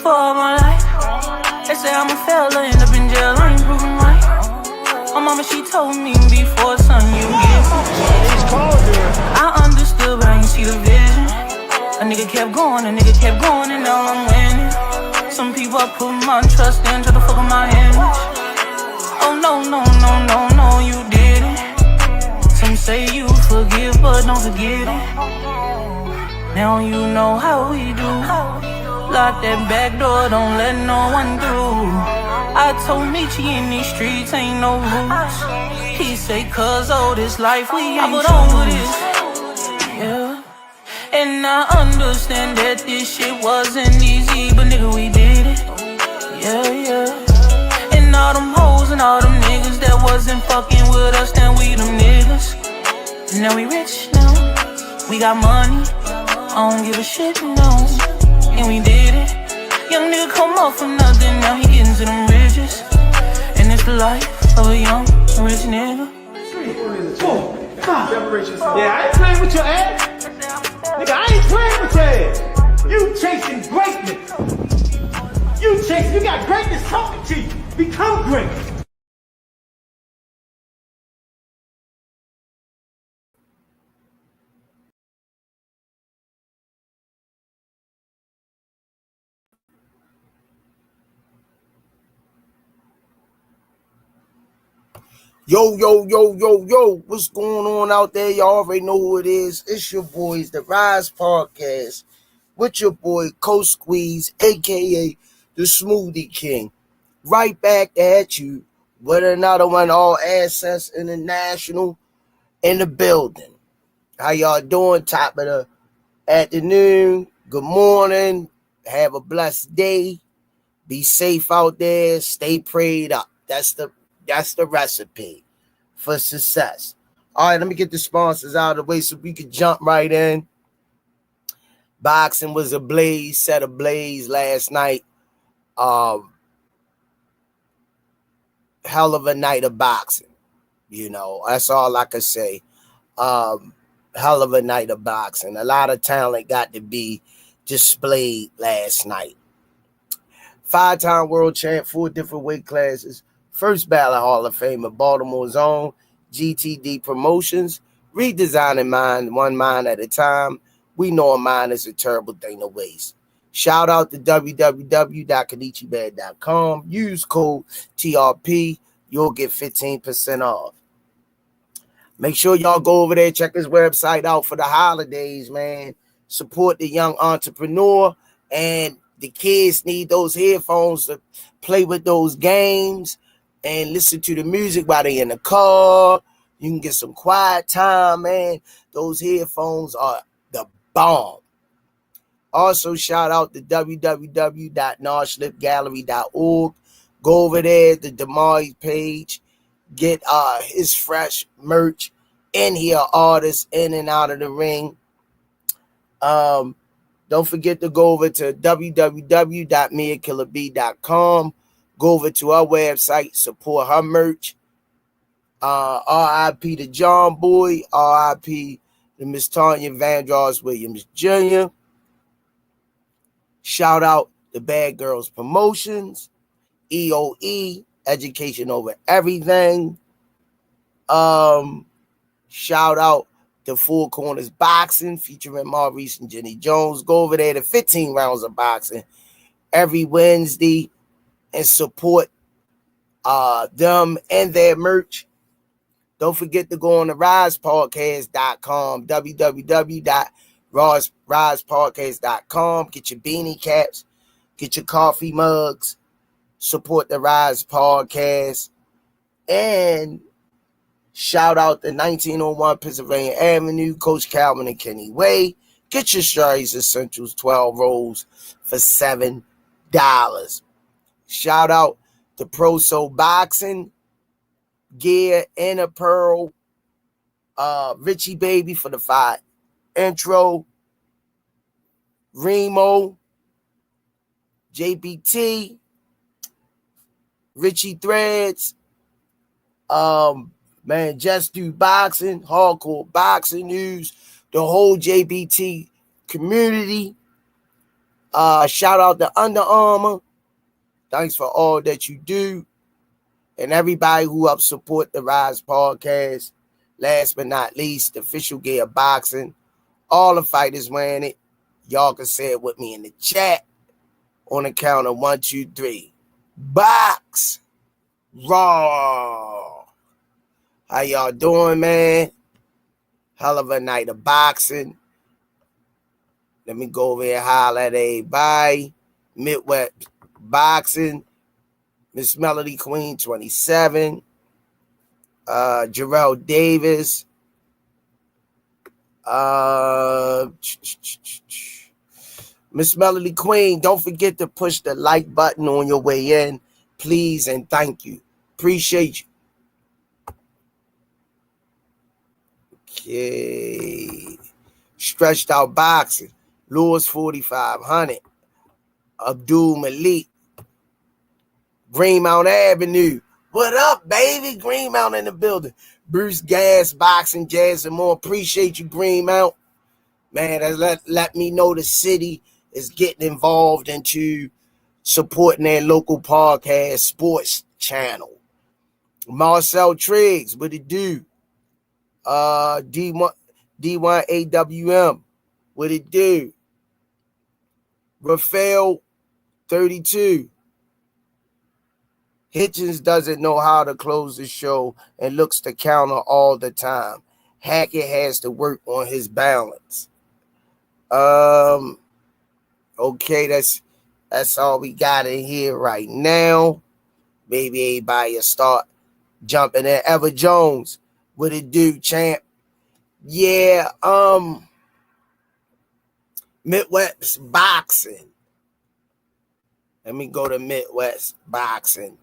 for all my life. They say I'm a failure, end up in jail, I ain't proving right. My mama, she told me before, son, you get I understood, but I ain't see the vision. A nigga kept going, and now I'm winning. Some people I put my trust in, try to fuck with my image. Oh no, you didn't. Some say you forgive, but don't forget it. Now you know how we do. Lock that back door, don't let no one through. I told Michi in these streets ain't no rules. He say, cause all this life we ain't over this. Yeah. And I understand that this shit wasn't easy, but nigga, we did it. Yeah. And all them hoes and all them niggas that wasn't fucking with us, then we them niggas. Now we rich now, we got money, I don't give a shit, no. And we did it. Young nigga come up from nothing, now he getting to them riches. And it's the life of a young rich nigga. 4, 5. Yeah, I ain't playing with your ass. Nigga, I ain't playing with your ass. You chasing greatness. You got greatness talking to you. Become great. Yo, what's going on out there? Y'all already know who it is. It's your boys, the Rize Podcast, with your boy, Coach Squeeze, a.k.a. the Smoothie King. Right back at you with another one, All Access International in the building. How y'all doing? Top of the afternoon. Good morning. Have a blessed day. Be safe out there. Stay prayed up. That's the recipe for success. All right, let me get the sponsors out of the way so we can jump right in. Boxing was set ablaze last night. Hell of a night of boxing. You know, that's all I can say. Hell of a night of boxing. A lot of talent got to be displayed last night. 5-time world champ, 4 different weight classes. First ballot Hall of Famer, Baltimore's own GTD Promotions. Redesigning mind, one mind at a time. We know a mind is a terrible thing to waste. Shout out to www.kanichibad.com. Use code TRP. You'll get 15% off. Make sure y'all go over there, check his website out for the holidays, man. Support the young entrepreneur. And the kids need those headphones to play with those games and listen to the music while they're in the car. You can get some quiet time, man. Those headphones are the bomb. Also, shout out to www.noslipgallery.org. Go over there, the Damari page. Get his fresh merch and hear artists in and out of the ring. Don't forget to go over to www.miakillerb.com. Go over to our website, support her merch. R.I.P. to John Boy, R.I.P. to Miss Tanya Vandross Williams Jr. Shout out to Bad Girls Promotions, EOE, Education Over Everything. Shout out to Four Corners Boxing, featuring Maurice and Jenny Jones. Go over there to 15 rounds of boxing every Wednesday and support them and their merch. Don't forget to go on to RizePodcast.com, www.RizePodcast.com. Get your beanie caps, get your coffee mugs, support the Rize Podcast, and shout out to 1901 Pennsylvania Avenue, Coach Calvin and Kenny Way. Get your Strays Essentials 12 rolls for $7. Shout out to Pro Soul Boxing, gear and apparel. Richie Baby for the fight intro. Remo, JBT, Richie Threads, man, Just Do Boxing, Hardcore Boxing News, the whole JBT community. Shout out to Under Armour. Thanks for all that you do. And everybody who helps support the Rize podcast. Last but not least, the official gear of boxing. All the fighters wearing it. Y'all can say it with me in the chat on the count of 1, 2, 3. Box Raw. How y'all doing, man? Hell of a night of boxing. Let me go over here and holler at everybody. Midwest Boxing. Miss Melody Queen 27. Jarrell Davis. Miss Melody Queen, don't forget to push the like button on your way in, please, and thank you. Appreciate you. Okay. Stretched Out Boxing. Lewis 4500. Abdul Malik. Greenmount Avenue. What up, baby? Greenmount in the building. Bruce Gas, Boxing, Jazz, and more. Appreciate you, Greenmount. Man, let me know the city is getting involved into supporting their local podcast sports channel. Marcel Triggs, what it do? D1 AWM, what it do? Rafael 32. Hitchens doesn't know how to close the show and looks to counter all the time. Hackett has to work on his balance. Okay, that's all we got in here right now. Maybe everybody will start jumping in. Ever Jones, what it do, champ? Yeah, Midwest Boxing. Let me go to Midwest Boxing.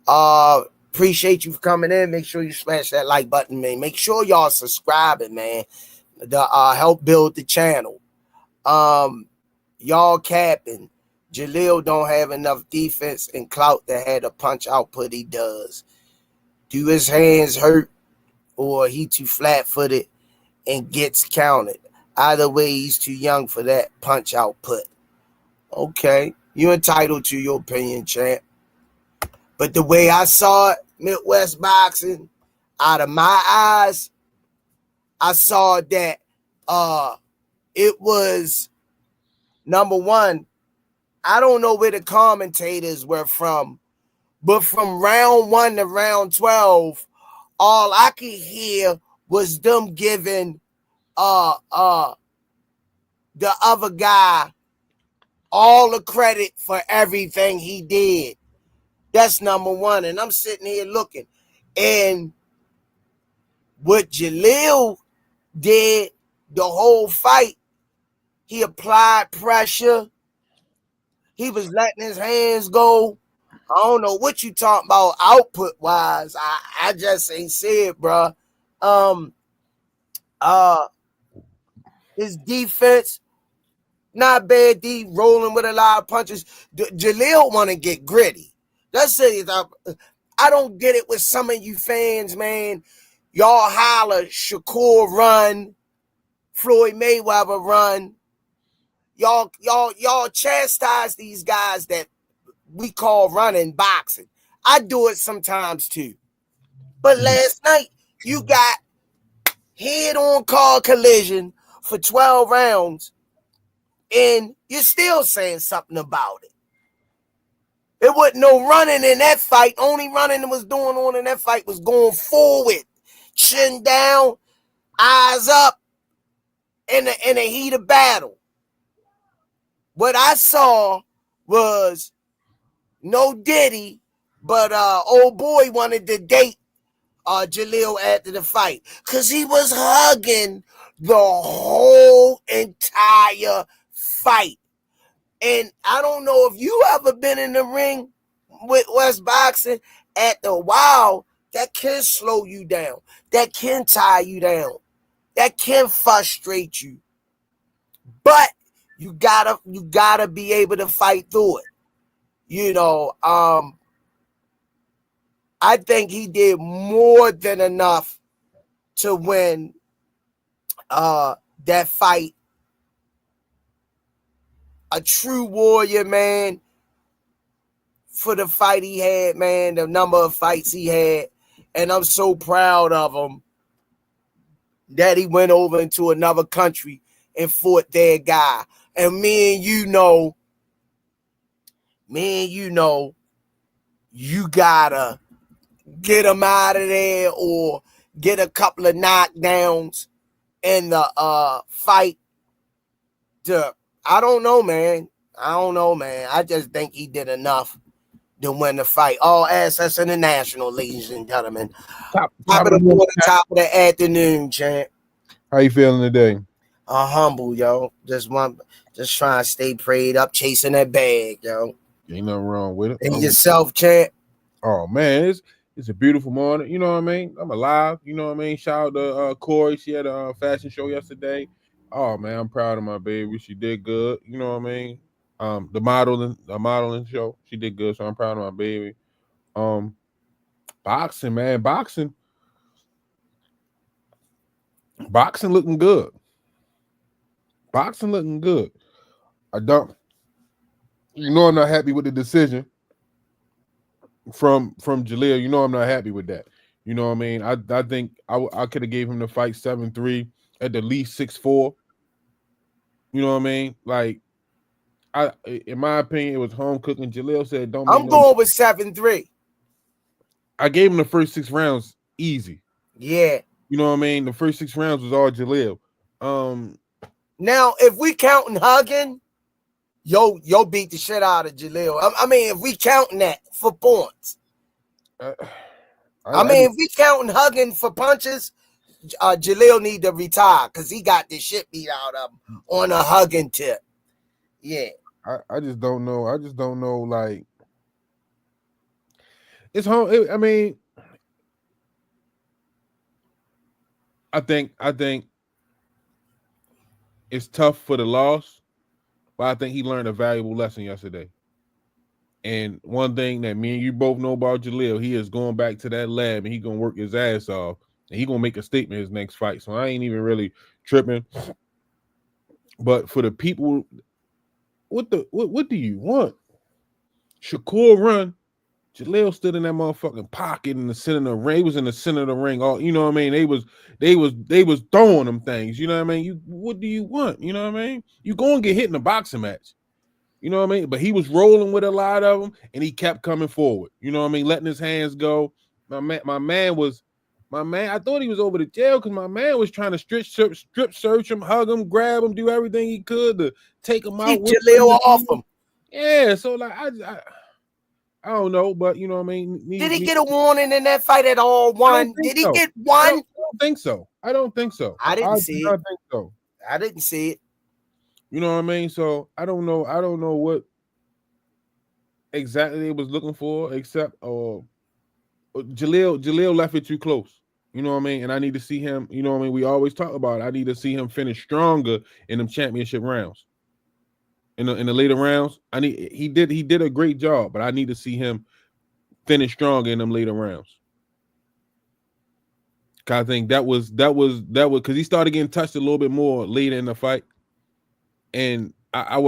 Appreciate you for coming in. Make sure you smash that like button, man. Make sure y'all subscribing, man. To help build the channel. Y'all capping. Jaleel don't have enough defense and clout to have the punch output he does. Do his hands hurt or he too flat-footed and gets counted? Either way, he's too young for that punch output. Okay, you're entitled to your opinion, champ. But the way I saw it, Midwest Boxing, out of my eyes, I saw that it was, number one, I don't know where the commentators were from, but from round 1 to round 12, all I could hear was them giving the other guy all the credit for everything he did. That's number one. And I'm sitting here looking. And what Jaleel did the whole fight, he applied pressure. He was letting his hands go. I don't know what you talking about output-wise. I just ain't see it, bro. His defense, not bad. D rolling with a lot of punches. Jaleel want to get gritty. That's it. I don't get it with some of you fans, man. Y'all holler Shakur run, Floyd Mayweather run. Y'all chastise these guys that we call running boxing. I do it sometimes too. But last night, you got head-on car collision for 12 rounds, and you're still saying something about it. There wasn't no running in that fight. Only running that was going on in that fight was going forward, chin down, eyes up, in a heat of battle. What I saw was no Diddy, but old boy wanted to date Jaleel after the fight because he was hugging the whole entire fight. And I don't know if you ever been in the ring with West Boxing. At the Wild, that can slow you down. That can tie you down. That can frustrate you. But you gotta be able to fight through it. You know, I think he did more than enough to win that fight a true warrior, man, for the fight he had, man, the number of fights he had. And I'm so proud of him that he went over into another country and fought their guy. And me and you know, you gotta get him out of there or get a couple of knockdowns in the fight. I don't know, man. I just think he did enough to win the fight. All access international, ladies and gentlemen. Top of the morning, top of the afternoon, champ. How you feeling today? Humble, yo. Just trying to stay prayed up, chasing that bag, yo. Ain't nothing wrong with it. And yourself, champ. Oh man, it's a beautiful morning. You know what I mean? I'm alive. You know what I mean? Shout out to Corey. She had a fashion show yesterday. Oh man, I'm proud of my baby. She did good. You know what I mean? The modeling show, she did good. So I'm proud of my baby. Boxing, man, boxing looking good. Boxing looking good. I'm not happy with the decision from Jaleel. You know I'm not happy with that. You know what I mean? I think I could have gave him the fight 7-3 at the least 6-4. You know what I mean? Like, in my opinion, it was Homecooking. Jaleel said, I'm going with 7-3. I gave him the first 6 rounds easy. Yeah. You know what I mean? The first 6 rounds was all Jaleel. Now, if we counting hugging, yo beat the shit out of Jaleel. I mean, if we counting that for points. If we counting hugging for punches, Jaleel need to retire because he got this shit beat out of him on a hugging tip. Yeah. I just don't know. Like, it's home. I think it's tough for the loss, but I think he learned a valuable lesson yesterday. And one thing that me and you both know about Jaleel, he is going back to that lab and he gonna work his ass off and he gonna make a statement his next fight. So I ain't even really tripping. But for the people, what do you want? Shakur run. Jaleel stood in that motherfucking pocket in the center of the ring. He was in the center of the ring. All you know what I mean? They was throwing them things. You know what I mean? What do you want? You know what I mean? You gonna get hit in a boxing match. You know what I mean? But he was rolling with a lot of them, and he kept coming forward. You know what I mean? Letting his hands go. My man. I thought he was over to jail because my man was trying to strip search him, hug him, grab him, do everything he could to take him out. Keep Jaleel off him. Yeah. So like I don't know, but you know what I mean. Did he get a warning in that fight at all? One? Did he get one? I don't think so. I didn't see it. Think so. I didn't see it. You know what I mean? So I don't know what exactly they was looking for, except Jaleel left it too close. You know what I mean? And I need to see him. You know what I mean? We always talk about it. I need to see him finish stronger in them championship rounds. In the later rounds, he did a great job, but I need to see him finish stronger in them later rounds. Cause I think that was because he started getting touched a little bit more later in the fight, and I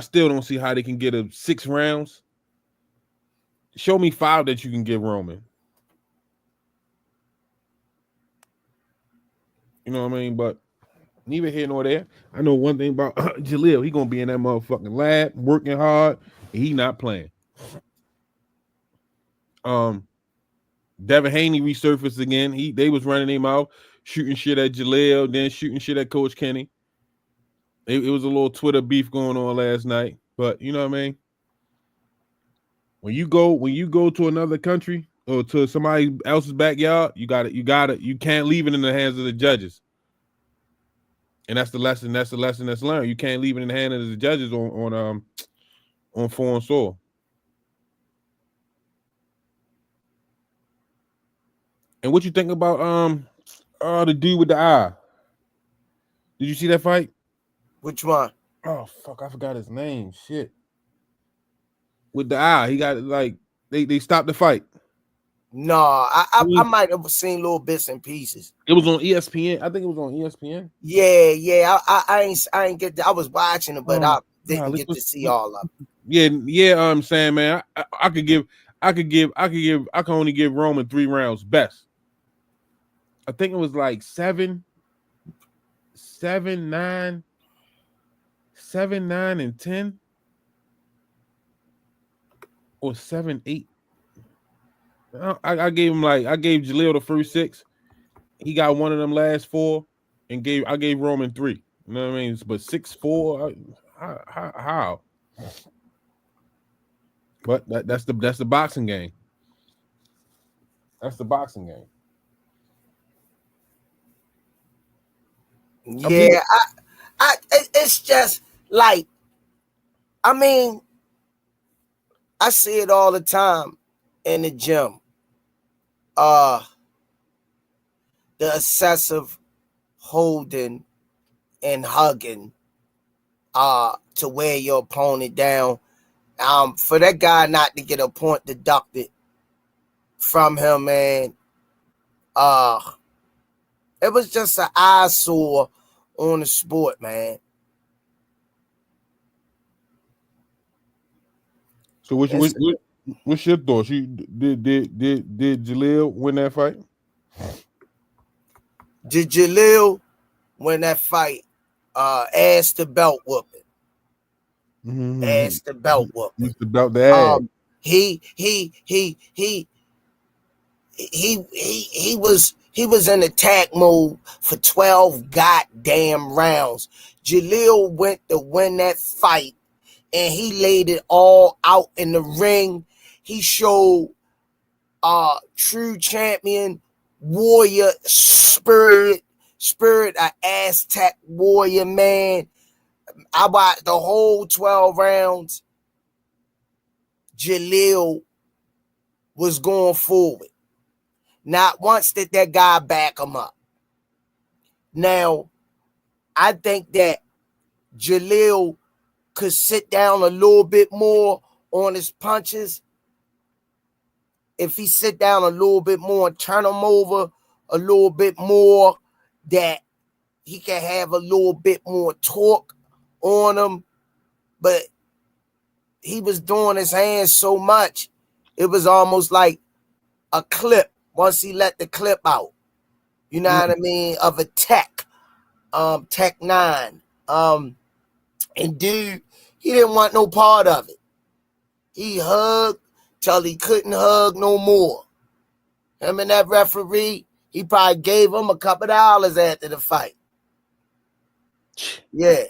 still don't see how they can get a 6 rounds. Show me 5 that you can give Roman. You know what I mean? But neither here nor there. I know one thing about Jaleel. He gonna be in that motherfucking lab working hard. And he not playing. Devin Haney resurfaced again. They was running him out, shooting shit at Jaleel, then shooting shit at Coach Kenny. It was a little Twitter beef going on last night. But you know what I mean? When you go to another country or to somebody else's backyard, you can't leave it in the hands of the judges. And that's the lesson that's learned. You can't leave it in the hands of the judges on foreign soil. And what you think about the dude with the eye? Did you see that fight? Which one? Oh fuck, I forgot his name. Shit. With the eye, he got like they stopped the fight. No, I might have seen little bits and pieces. It was on ESPN. I think it was on ESPN. Yeah. I ain't get that. I was watching it, but I didn't get to see all of it. Yeah. I'm saying, man, I can only give Roman 3 rounds best. I think it was like 7, 9, and 10, or 7, 8. I gave Jaleel the first 6. He got one of them last 4, and I gave Roman 3. You know what I mean? But 6-4, how? But that's the boxing game. That's the boxing game. Yeah, it's just like, I mean, I see it all the time in the gym. The excessive holding and hugging to wear your opponent down. For that guy not to get a point deducted from him, man. It was just an eyesore on the sport, man. So what's your thoughts? Did Jaleel win that fight? Did Jaleel win that fight? Ass to belt whooping. Mm-hmm. Ass to belt whooping. It's about the ass. He was in attack mode for 12 goddamn rounds. Jaleel went to win that fight, and he laid it all out in the ring. He showed true champion warrior spirit, an Aztec warrior, man. I watched the whole 12 rounds. Jaleel was going forward. Not once did that guy back him up. Now, I think that Jaleel could sit down a little bit more on his punches. If he sit down a little bit more and turn him over a little bit more, that he can have a little bit more torque on him. But he was doing his hands so much, it was almost like a clip once he let the clip out. You know what I mean? Of a Tech 9. And dude, he didn't want no part of it. He hugged till he couldn't hug no more. Him and that referee, he probably gave him a couple of dollars after the fight. Yeah.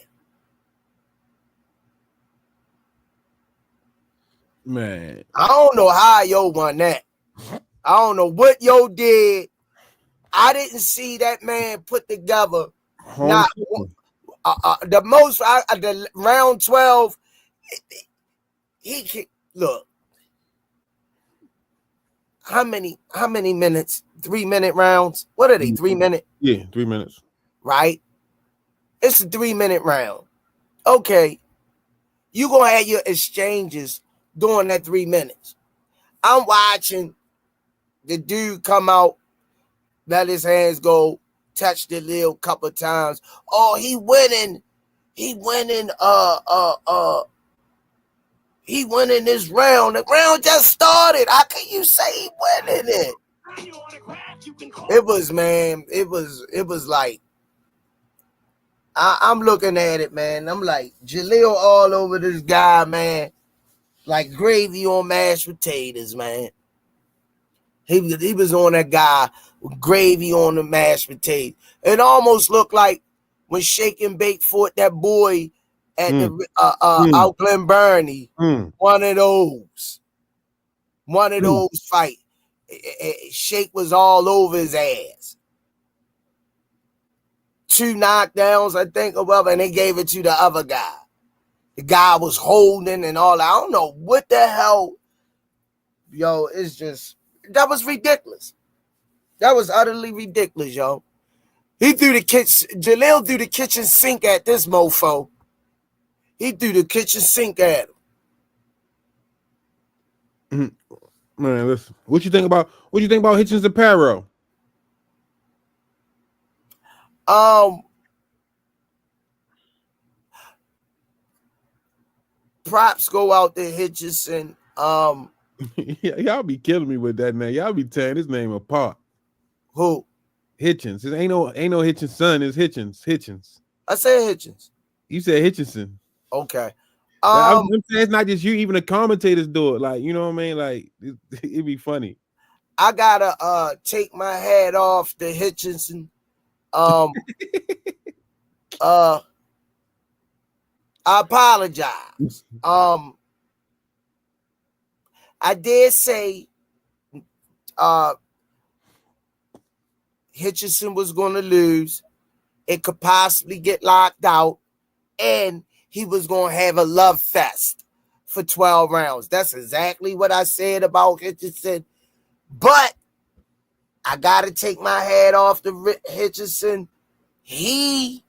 Man. I don't know how Yo won that. I don't know what Yo did. I didn't see that man put together not the most. The round 12. He can look. How many minutes? 3-minute rounds. What are they? 3 minute? Yeah, 3 minutes. Right. It's a 3-minute round. Okay, you gonna have your exchanges during that 3 minutes. I'm watching the dude come out, let his hands go, touch the lil couple times. Oh, he winning. He winning this round. The round just started. How can you say he winning it? It was, man, it was like, I'm looking at it, man. I'm like, Jaleel all over this guy, man. Like gravy on mashed potatoes, man. He was on that guy with gravy on the mashed potatoes. It almost looked like when Shake and Bake fought that boy at the out Glen Burnie. One of those fight. Shake was all over his ass. 2 knockdowns, I think, or whatever, and they gave it to the other guy. The guy was holding and all. I don't know what the hell. Yo, it's just, that was ridiculous. That was utterly ridiculous, yo. Jaleel threw the kitchen sink at this mofo. He threw the kitchen sink at him. Man, listen. What you think about Hitchens and Parrow? Props go out to Hitchens. Y'all be killing me with that name. Y'all be tearing his name apart. Who? Hitchens. It ain't no Hitchens' son. It's Hitchens. Hitchens. I said Hitchens. You said Hitchinson. Okay. I'm saying it's not just you. Even the commentators do it. Like, you know what I mean? Like, it'd be funny. I gotta take my hat off to Hitchinson. I apologize. I did say Hitchinson was going to lose. It could possibly get locked out, and he was going to have a love fest for 12 rounds. That's exactly what I said about Hitchinson. But I got to take my hat off to Hitchinson. He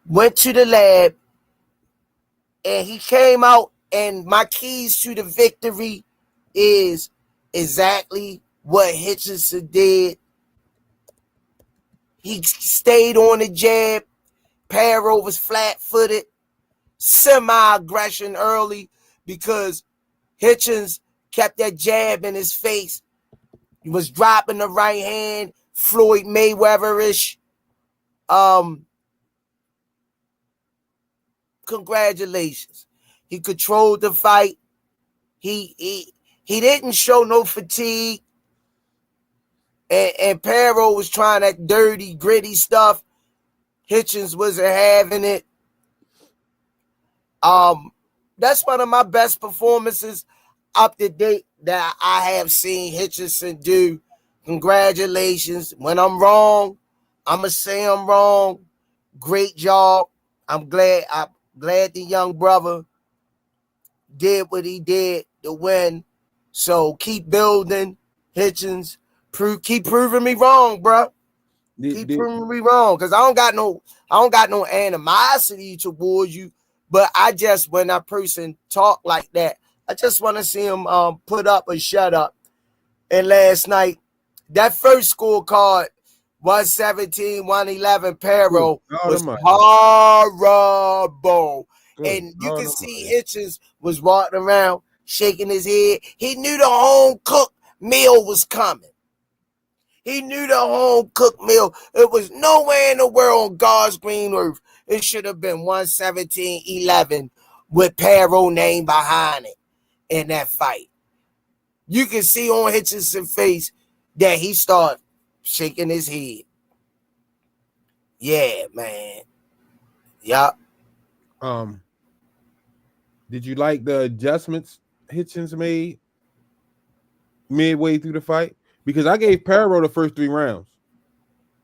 went to the lab, and he came out, and my keys to the victory is exactly what Hitchinson did. He stayed on the jab. Parrow was flat-footed, semi-aggression early because Hitchens kept that jab in his face. He was dropping the right hand, Floyd Mayweather-ish. Congratulations. He controlled the fight. He didn't show no fatigue. And Parrow was trying that dirty, gritty stuff. Hitchens wasn't having it. That's one of my best performances up to date that I have seen Hitchinson do. Congratulations. When I'm wrong, I'ma say I'm wrong. Great job. I'm glad the young brother did what he did to win. So keep building, Hitchens. Keep proving me wrong, bro. Keep proving me wrong, because I don't got no animosity towards you. But I just, when that person talk like that, I just want to see him put up or shut up. And last night, that first scorecard, 117, 111, Parrow was horrible. And you can see Hitchens was walking around shaking his head. He knew the home cooked meal was coming. He knew the home cooked meal. It was nowhere in the world on God's green earth. It should have been 117-11 with Parrow name behind it in that fight. You can see on Hitchens' face that he started shaking his head. Yeah, man. Yup. Did you like the adjustments Hitchens made midway through the fight? Because I gave Parrow the first 3 rounds.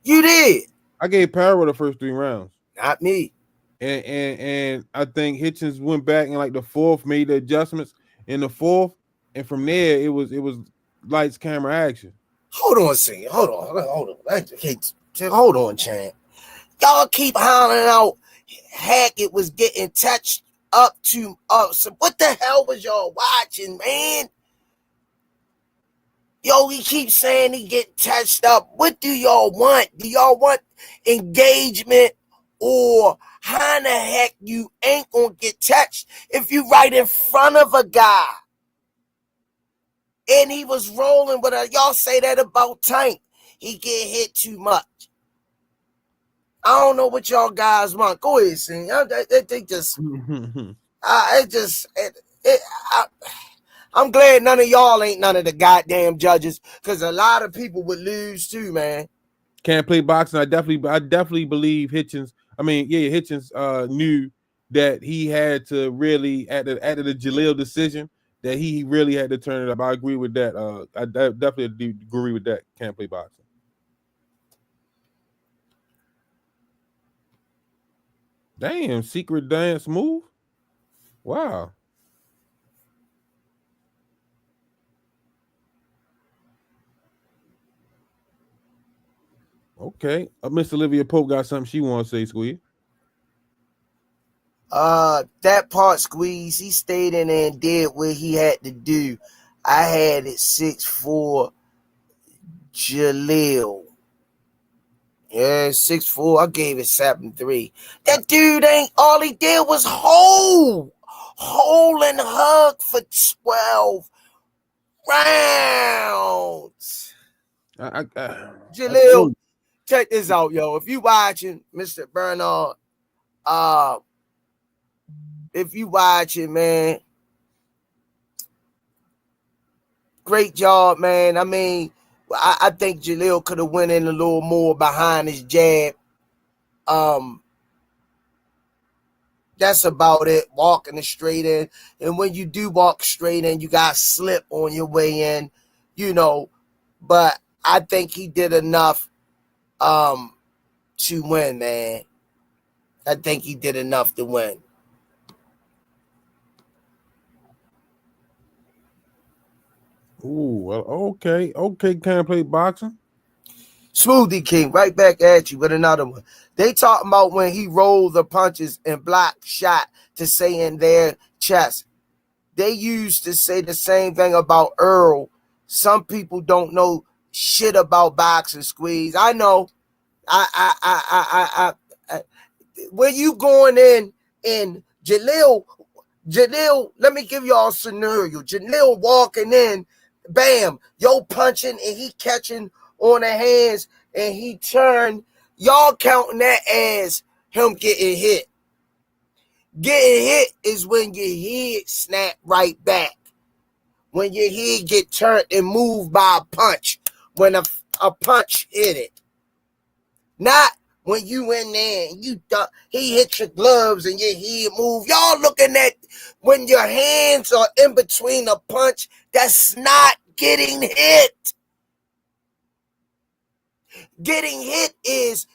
You did. I gave Parrow the first 3 rounds. Not me. And I think Hitchens went back in like the 4th, made the adjustments in the 4th, and from there it was lights, camera, action. Hold on a second. Hold on. Hold on, champ. Y'all keep hollering out Hackett was getting touched up to us. So what the hell was y'all watching, man? Yo, he keeps saying he get touched up. What do y'all want? Do y'all want engagement, or how in the heck you ain't gonna get touched if you right in front of a guy? And he was rolling with y'all say that about Tank. He get hit too much. I don't know what y'all guys want. Go ahead, sing. They just, I'm glad none of y'all ain't none of the goddamn judges, because a lot of people would lose too, man. Can't play boxing. I definitely believe Hitchens. Hitchens knew that he had to really at the Jalil decision that he really had to turn it up. I agree with that. I definitely agree with that. Can't play boxing. Damn, secret dance move. Wow. Okay. Miss Olivia Pope got something she wants to say, Squeeze. That part Squeeze, he stayed in there and did what he had to do. I had it 6'4" Jaleel. Yeah, 6'4". I gave it 7'3". That dude ain't all he did was hold and hug for 12 rounds. Jaleel, check this out, yo. If you watching, Mr. Bernard, if you watching, man, great job, man. I mean, I think Jaleel could have went in a little more behind his jab. That's about it. Walking the straight in. And when you do walk straight in, you got to slip on your way in, you know. But I think he did enough to win, man. I think he did enough to win. Ooh, well, okay. Can't play boxing. Smoothie King, right back at you with another one. They talking about when he rolled the punches and blocked shot to say in their chest. They used to say the same thing about Earl. Some people don't know shit about boxing, Squeeze. I know. When you going in Jaleel, let me give y'all a scenario. Jaleel walking in, bam, yo punching and he catching on the hands and he turned. Y'all counting that as him getting hit. Getting hit is when your head snap right back. When your head get turned and moved by a punch. When a punch hit it. Not when you in there and he hit your gloves and your head move. Y'all looking at when your hands are in between a punch, that's not getting hit. Getting hit is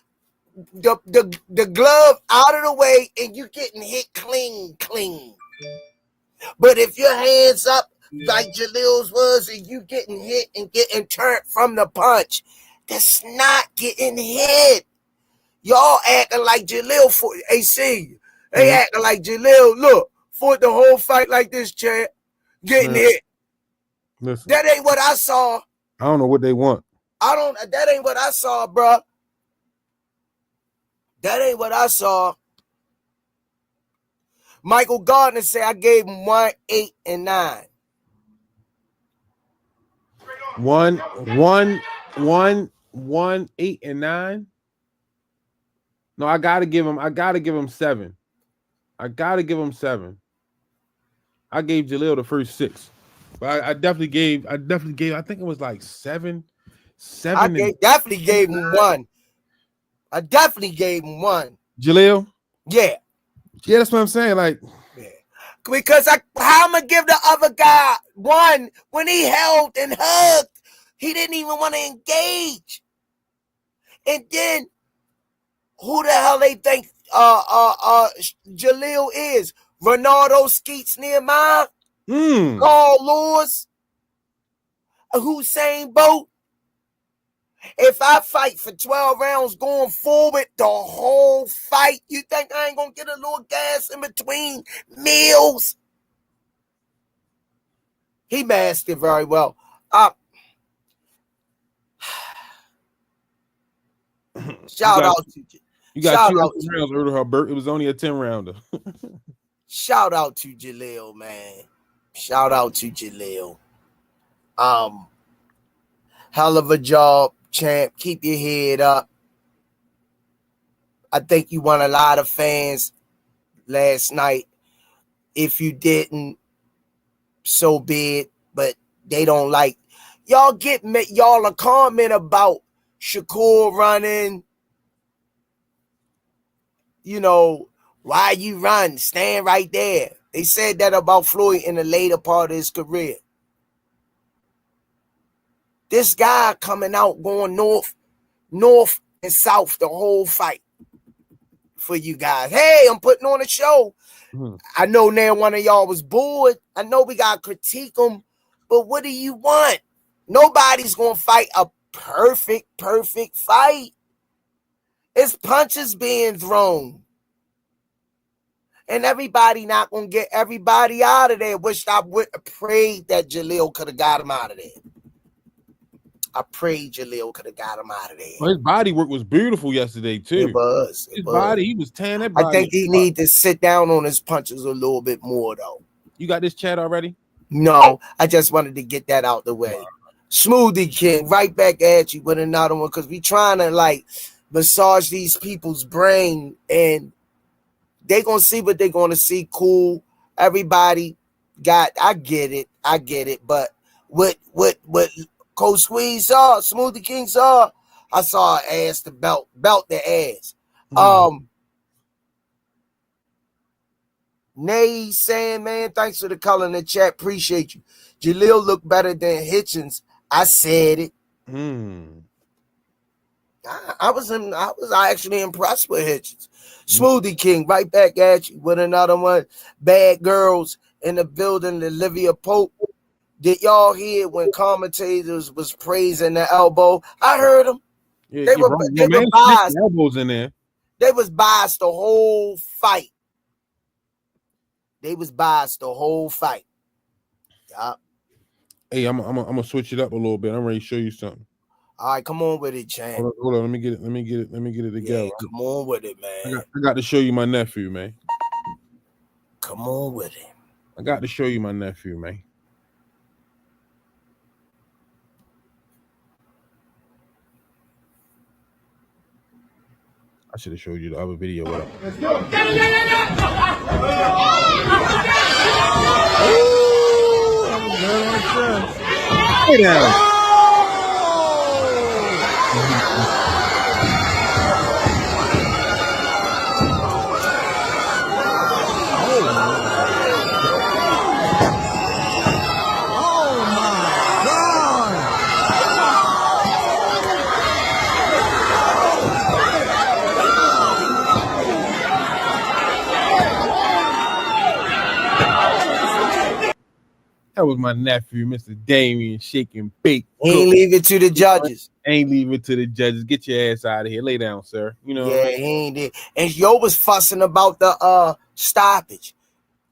the glove out of the way and you getting hit clean. But if your hands up like Jaleel's was and you getting hit and getting turned from the punch, that's not getting hit. Y'all acting like Jaleel for AC. They acting like Jaleel, look, fought the whole fight like this, champ, getting hit. Listen, that ain't what I saw. I don't know what they want. That ain't what I saw, bro. That ain't what I saw. Michael Gardner said I gave him 1, 8, and 9. 1, 8, and 9. No, I gotta give him 7. I gave Jaleel the first 6. But I definitely gave, I think it was like 7. Definitely gave him 1. I definitely gave him 1. Jaleel? Yeah. Yeah, that's what I'm saying. Like, yeah. Because how am I gonna give the other guy 1 when he held and hugged? He didn't even want to engage. And then who the hell they think Jaleel is? Ronaldo Skeets Nehemiah? Carl Lewis? Hussein Bolt? If I fight for 12 rounds going forward the whole fight, you think I ain't gonna get a little gas in between meals? He masked it very well. Shout out to you. You got 2 rounds, Herbert. It was only a 10-rounder. Shout out to Jaleel, man. Shout out to Jaleel. Hell of a job, champ. Keep your head up. I think you won a lot of fans last night. If you didn't, so be it. But they don't like y'all. Y'all a comment about Shakur running. You know, why you run? Stand right there. They said that about Floyd in the later part of his career. This guy coming out going north and south the whole fight for you guys. Hey, I'm putting on a show. I know now one of y'all was bored. I know we got to critique them, but what do you want? Nobody's going to fight a perfect fight. It's punches being thrown. And everybody not gonna get everybody out of there. Wished I would prayed that Jaleel could have got him out of there. I prayed Jaleel could have got him out of there. Well, his body work was beautiful yesterday too. It was. His body, he was tearing that body. I think he need to sit down on his punches a little bit more though. You got this chat already? No, I just wanted to get that out the way. Wow. Smoothie King, right back at you with another one because we trying to like massage these people's brain and they gonna see what they gonna see. Cool. Everybody got. I get it. But what Coach Squeeze saw, Smoothie King saw, I saw her ass the belt the ass. Nay saying, man, thanks for the color in the chat. Appreciate you. Jaleel looked better than Hitchens. I said it. I was actually impressed with Hitchens. Smoothie King, right back at you with another one. Bad girls in the building. Olivia Pope. Did y'all hear when commentators was praising the elbow? I heard them. Yeah, they were biased. Elbows in there. They was biased the whole fight. Yeah. Hey, I'm gonna switch it up a little bit. I'm ready to show you something. All right, come on with it, champ. Hold on. Let me get it together. Yeah, come on with it, man. I got to show you my nephew, man. Come on with it. I got to show you my nephew, man. I should have showed you the other video. Let's go. Hey down. That was my nephew, Mr. Damien, shaking bake. Ain't leave it to the judges. Ain't leave it to the judges. Get your ass out of here. Lay down, sir. You know. Yeah, he ain't it. And Yo was fussing about the stoppage.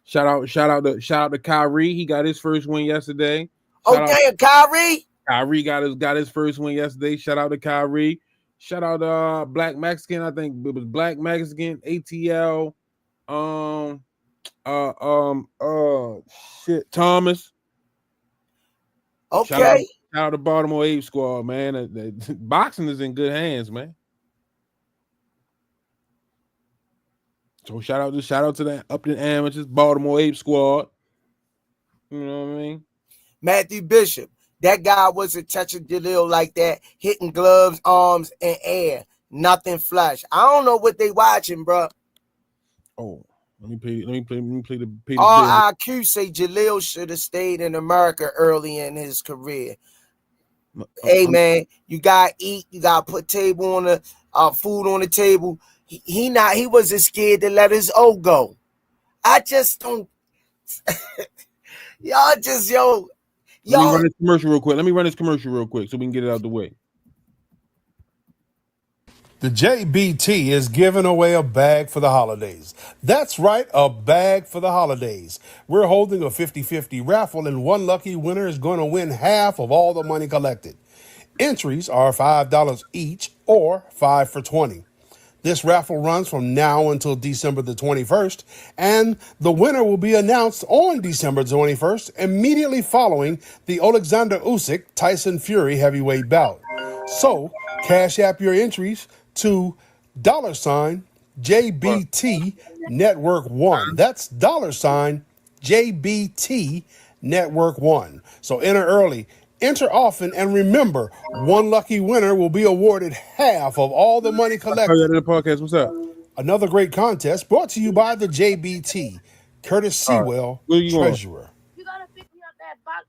Shout out to Kyrie. He got his first win yesterday. Kyrie. Kyrie got his first win yesterday. Shout out to Kyrie. Shout out to Black Mexican. I think it was Black Mexican, ATL. Thomas. Okay. Shout out to Baltimore Ape Squad, man. Boxing is in good hands, man. So shout out to that Upton Amateurs, Baltimore Ape Squad. You know what I mean? Matthew Bishop. That guy wasn't touching Jaleel like that, hitting gloves, arms, and air. Nothing flush. I don't know what they watching, bro. Oh. Let me play the RIQ say Jaleel should have stayed in America early in his career. Hey man, you gotta eat, you gotta put table on the food on the table. He wasn't scared to let his O go. I just don't y'all just Let me run this commercial real quick so we can get it out the way. The JBT is giving away a bag for the holidays. That's right, a bag for the holidays. We're holding a 50-50 raffle, and one lucky winner is going to win half of all the money collected. Entries are $5 each or 5 for $20. This raffle runs from now until December the 21st, and the winner will be announced on December 21st, immediately following the Alexander Usyk Tyson Fury heavyweight bout. So, cash app your entries to $JBT Network 1. That's $JBT Network 1. So enter early, enter often, and remember, one lucky winner will be awarded half of all the money collected. The podcast. What's up? Another great contest brought to you by the JBT. Curtis Sewell, treasurer. You gotta pick me up that box.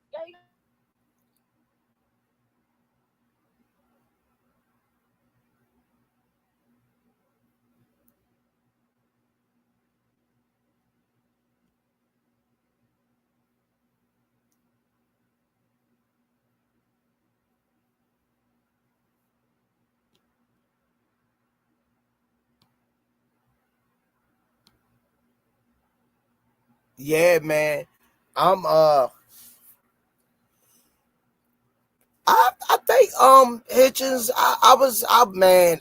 Yeah, man. I'm I think Hitchens, man,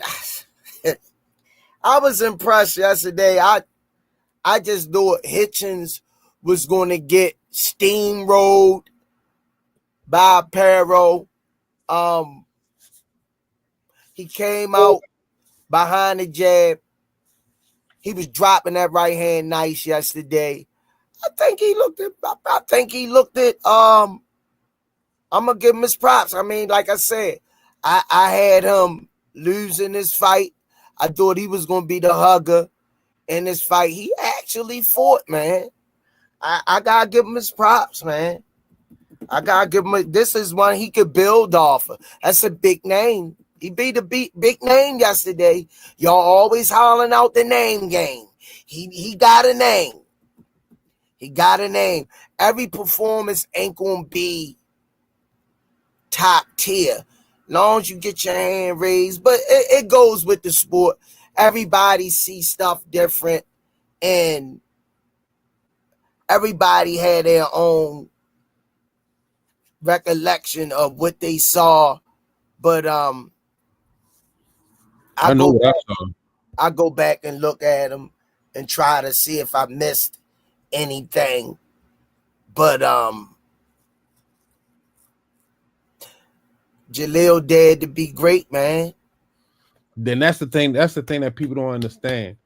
I was impressed yesterday. I just thought Hitchens was gonna get steamrolled by Perro. He came out behind the jab. He was dropping that right hand nice yesterday. I think he looked at I'm gonna give him his props. I mean, like I said, I had him losing this fight. I thought he was gonna be the hugger in this fight. He actually fought, man. I gotta give him his props, man. I gotta give him this is one he could build off of. That's a big name. He beat a big name yesterday. Y'all always hollering out the name game. He got a name. He got a name. Every performance ain't gonna be top tier. Long as you get your hand raised. But it goes with the sport. Everybody sees stuff different. And everybody had their own recollection of what they saw. But I know what I saw. I go back and look at them and try to see if I missed anything. But Jaleel dared to be great, man. Then that's the thing that people don't understand.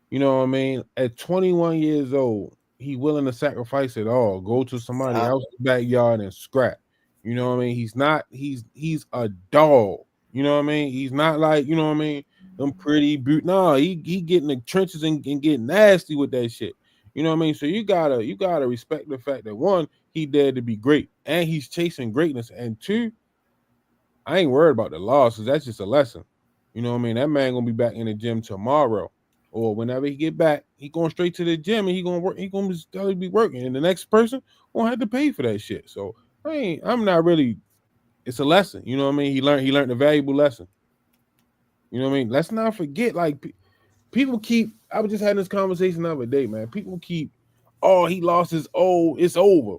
You know what I mean? At 21 years old, he willing to sacrifice it all, go to somebody else's backyard and scrap. You know what I mean? He's a dog. You know what I mean? He's not like, you know what I mean, them pretty no, he get in the trenches and get nasty with that shit. You know what I mean? So you gotta respect the fact that one, he dared to be great and he's chasing greatness. And two, I ain't worried about the losses. That's just a lesson. You know what I mean? That man gonna be back in the gym tomorrow. Or whenever he get back, he going straight to the gym and he gonna work. He gonna still be working, and the next person gonna have to pay for that shit. So I'm not really. It's a lesson, you know what I mean. He learned a valuable lesson. You know what I mean. Let's not forget, like people keep. I was just having this conversation the other day, man. People keep, oh, he lost his O. It's over.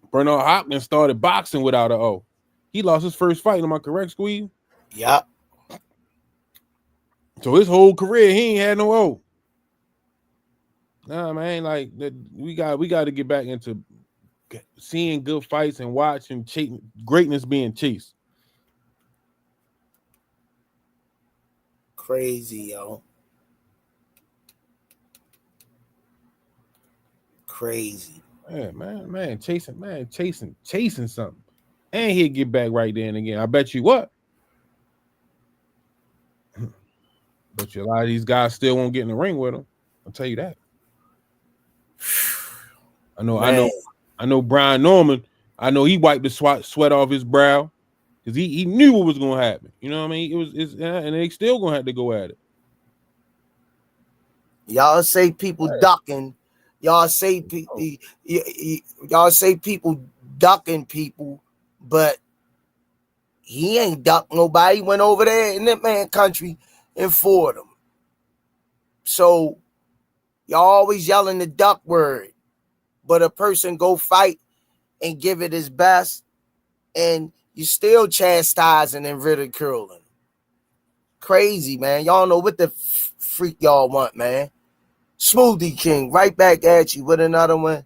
Bernard Hopkins started boxing without an O. He lost his first fight. Am I correct, Squeeze? Yep. So his whole career, he ain't had no O. Nah, man, like we got to get back into seeing good fights and watching greatness being chased. Crazy, yo. Crazy. Yeah, man, chasing something. And he'll get back right there and again. I bet you what? But a lot of these guys still won't get in the ring with him. I'll tell you that. I know Brian Norman. I know he wiped the sweat off his brow because he knew what was gonna happen. You know what I mean? And they still gonna have to go at it. Y'all say people ducking. Y'all say people ducking people, but he ain't ducked nobody. He went over there in that man country and fought him. So y'all always yelling the duck word, but a person go fight and give it his best, and you still chastising and ridiculing. Crazy, man. Y'all know what the freak y'all want, man. Smoothie King, right back at you with another one.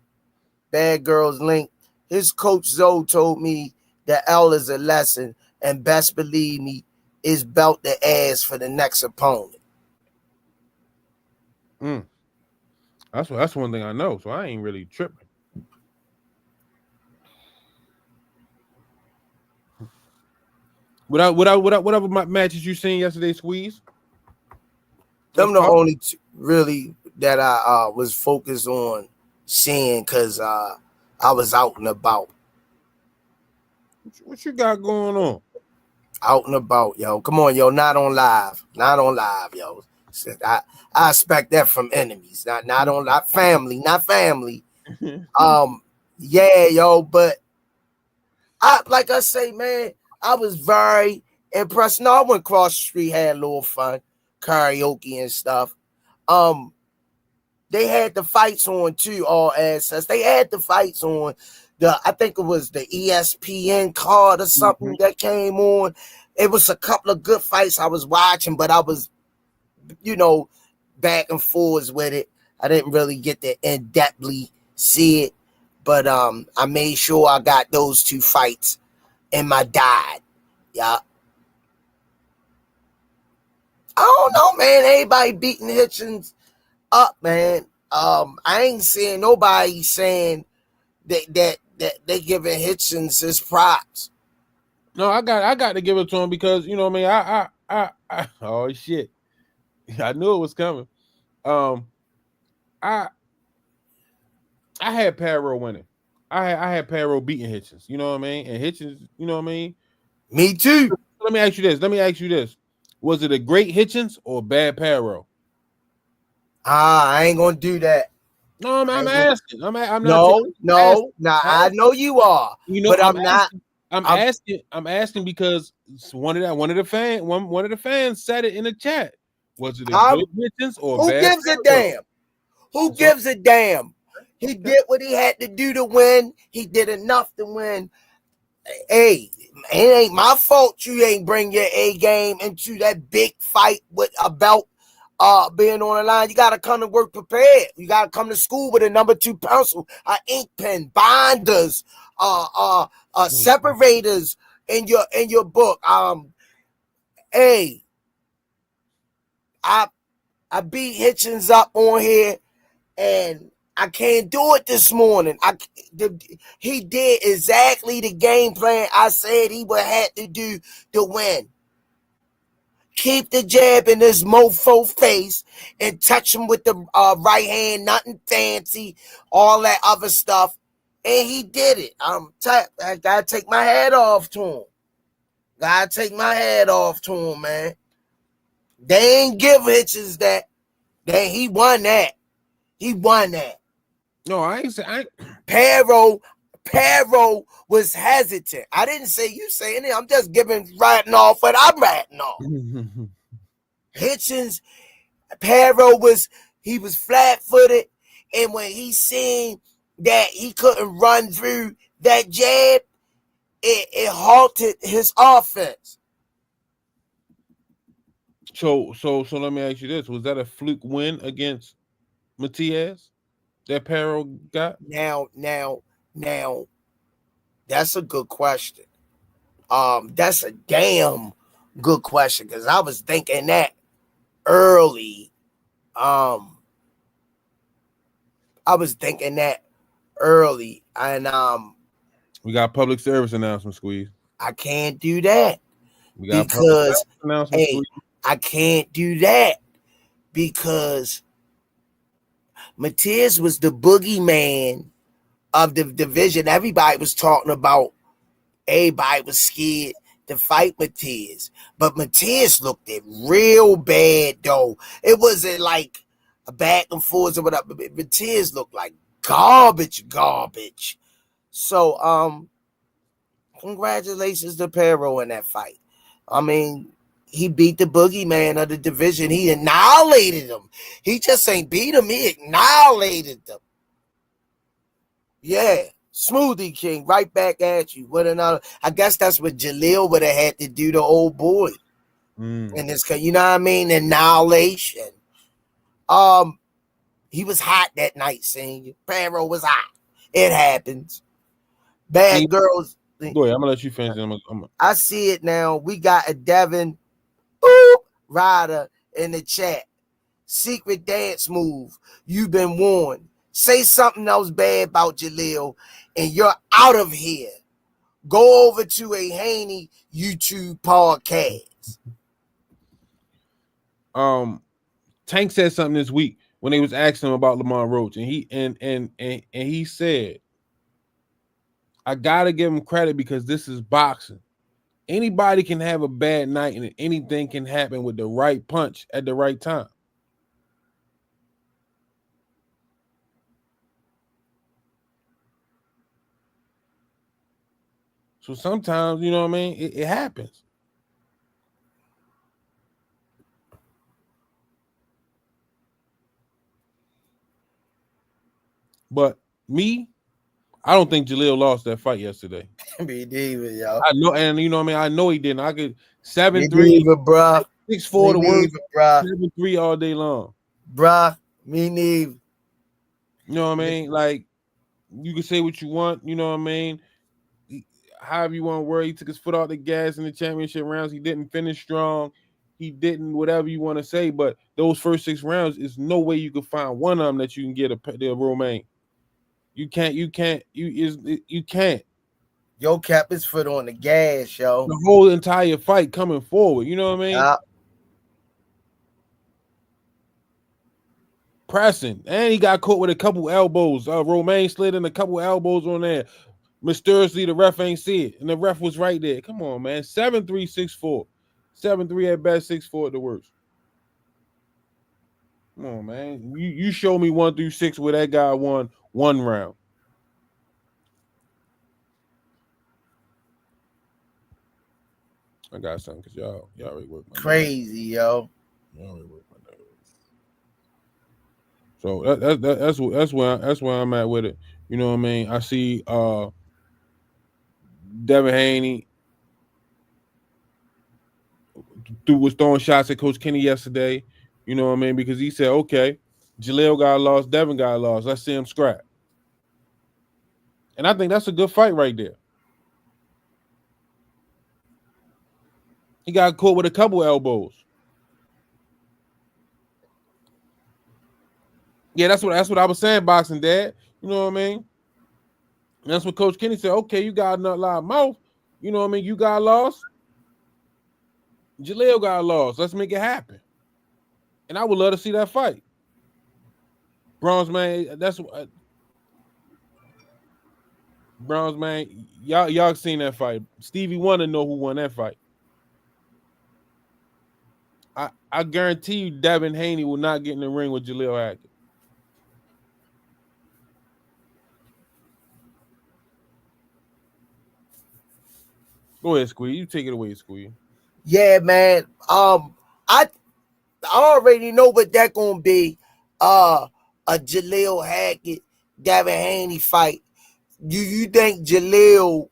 Bad Girls Link. His coach Zoe told me that L is a lesson, and best believe me, is belt the ass for the next opponent. That's one thing I know, so I ain't really tripping. Whatever matches you seen yesterday, Squeeze? Them the only two really that I was focused on seeing because I was out and about. What you got going on? Out and about, yo. Come on, yo. Not on live, yo. I expect that from enemies. Not family. Yeah, yo. But like I say, man, I was very impressed. No, I went across the street, had a little fun, karaoke and stuff. They had the fights on too, all access. They had the fights on I think it was the ESPN card or something that came on. It was a couple of good fights I was watching, but I was, back and forwards with it. I didn't really get to in-depthly see it, but I made sure I got those 2 fights in my diet. Yeah. I don't know, man. Everybody beating Hitchens up, man. I ain't seeing nobody saying that they giving Hitchens his props. No, I got to give it to him because you know what I mean. I oh shit, I knew it was coming. I had Parrow winning. I had Parrow beating Hitchens. You know what I mean? And Hitchens, you know what I mean? Me too. Let me ask you this. Was it a great Hitchens or a bad Parrow? I ain't gonna do that. No, I'm asking. I'm not. No. I know you are. But I'm not. I'm asking because one of the fans said it in the chat. Was it a good Hitchens or who bad? Gives a damn? Who gives a damn? He did what he had to do to win. He did enough to win. Hey, it ain't my fault you ain't bring your A game into that big fight with a belt being on the line. You gotta come to work prepared. You gotta come to school with a number 2 pencil, an ink pen, binders, separators in your book. Hey, I beat Hitchens up on here, and I can't do it this morning. He did exactly the game plan I said he would have to do to win. Keep the jab in his mofo face and touch him with the right hand, nothing fancy, all that other stuff. And he did it. I gotta take my hat off to him. Man. They ain't give Hitchens that. He won that. No, I ain't saying. Parrow was hesitant. I didn't say you saying it. I'm just writing off what I'm writing off. Hitchens, Parrow was flat-footed, and when he seen that he couldn't run through that jab, it halted his offense. So let me ask you this: was that a fluke win against Matias that Parrow got? Now, that's a good question. That's a damn good question because I was thinking that early. And we got public service announcement, Squeeze. I can't do that because I can't do that because Matias was the boogeyman of the division. Everybody was talking about. Everybody was scared to fight Matias, but Matias looked it real bad though. It wasn't like a back and forth or whatever. Matias looked like garbage. So congratulations to Parrow in that fight. I mean, he beat the boogeyman of the division. He annihilated him. He just ain't beat him. He annihilated them. Yeah. Smoothie King, right back at you. What another? I guess that's what Jaleel would have had to do to old boy. In this, you know what I mean? Annihilation. He was hot that night, senior. Parrow was hot. It happens. Bad girls. Go ahead. I'm gonna let you finish. I see it now. We got a Devin Ryder in the chat. Secret dance move. You've been warned. Say something else bad about Jaleel, and you're out of here. Go over to a Haney YouTube podcast. Tank said something this week when they was asking him about Lamont Roach, and he said, "I gotta give him credit because this is boxing. Anybody can have a bad night, and anything can happen with the right punch at the right time." So sometimes, you know what I mean? It happens. But me, I don't think Jaleel lost that fight yesterday. Me neither, yo. I know, and you know what I mean. I know he didn't. I could 7-3, Me neither, bruh. 6-4 to Me work, neither, bruh. 7-3 all day long. Bruh, me neither. You know what I mean? Like, you can say what you want. You know what I mean? However you want to worry, he took his foot off the gas in the championship rounds. He didn't finish strong. He didn't, whatever you want to say. But those first 6 rounds, is no way you can find one of them that you can get a Romaine. You can't. You can't. Yo kept his foot on the gas, yo. The whole entire fight coming forward. You know what I mean? Yeah. Pressing. And he got caught with a couple elbows. Romaine slid in a couple elbows on there. Mysteriously, the ref ain't see it. And the ref was right there. Come on, man. 7-3, 6-4. 7-3 at best, 6-4 at the worst. Come on, man. You show me 1 through 6 where that guy won 1 round. I got something because y'all already work my Crazy, yo. Y'all already work my nerves. So that's where I'm at with it. You know what I mean? I see Devin Haney was throwing shots at Coach Kenny yesterday. You know what I mean? Because he said, okay, Jaleel got lost, Devin got lost. Let's see him scrap. And I think that's a good fight right there. He got caught with a couple elbows. Yeah, that's what I was saying, boxing dad. You know what I mean? And that's what Coach Kenny said. Okay, you got a nut loud mouth. You know what I mean? You got lost. Jaleel got lost. Let's make it happen. And I would love to see that fight. Bronze man, that's what. Bronze man, y'all seen that fight. Stevie Wonder know who won that fight. I guarantee you Devin Haney will not get in the ring with Jaleel Hackett. Go ahead, Squeeze. You take it away, Squeeze. Yeah, man. I already know what that gonna be. A Jaleel Hackett, Devin Haney fight. You think Jaleel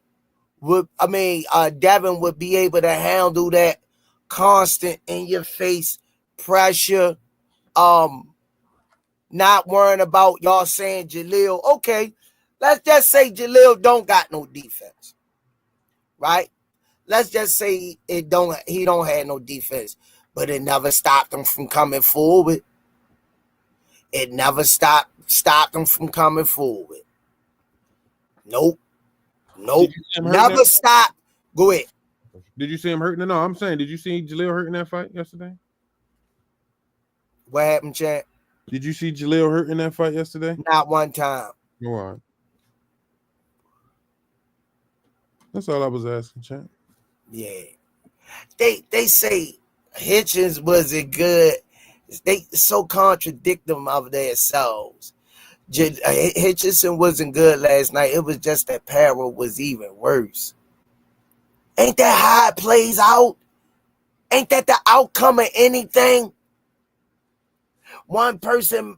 would? I mean, Devin would be able to handle that constant in your face pressure? Not worrying about y'all saying Jaleel. Okay, let's just say Jaleel don't got no defense, right? Let's just say he don't have no defense, but it never stopped him from coming forward. It never stopped him from coming forward. Nope. Never stopped. Go ahead. Did you see him hurting? No, I'm saying, did you see Jaleel hurting that fight yesterday? What happened, champ? Did you see Jaleel hurting that fight yesterday? Not one time. Go on. That's all I was asking, champ. Yeah. They say Hitchens wasn't good. They so contradict them of themselves. Hitchinson wasn't good last night. It was just that Parrow was even worse. Ain't that how it plays out? Ain't that the outcome of anything? One person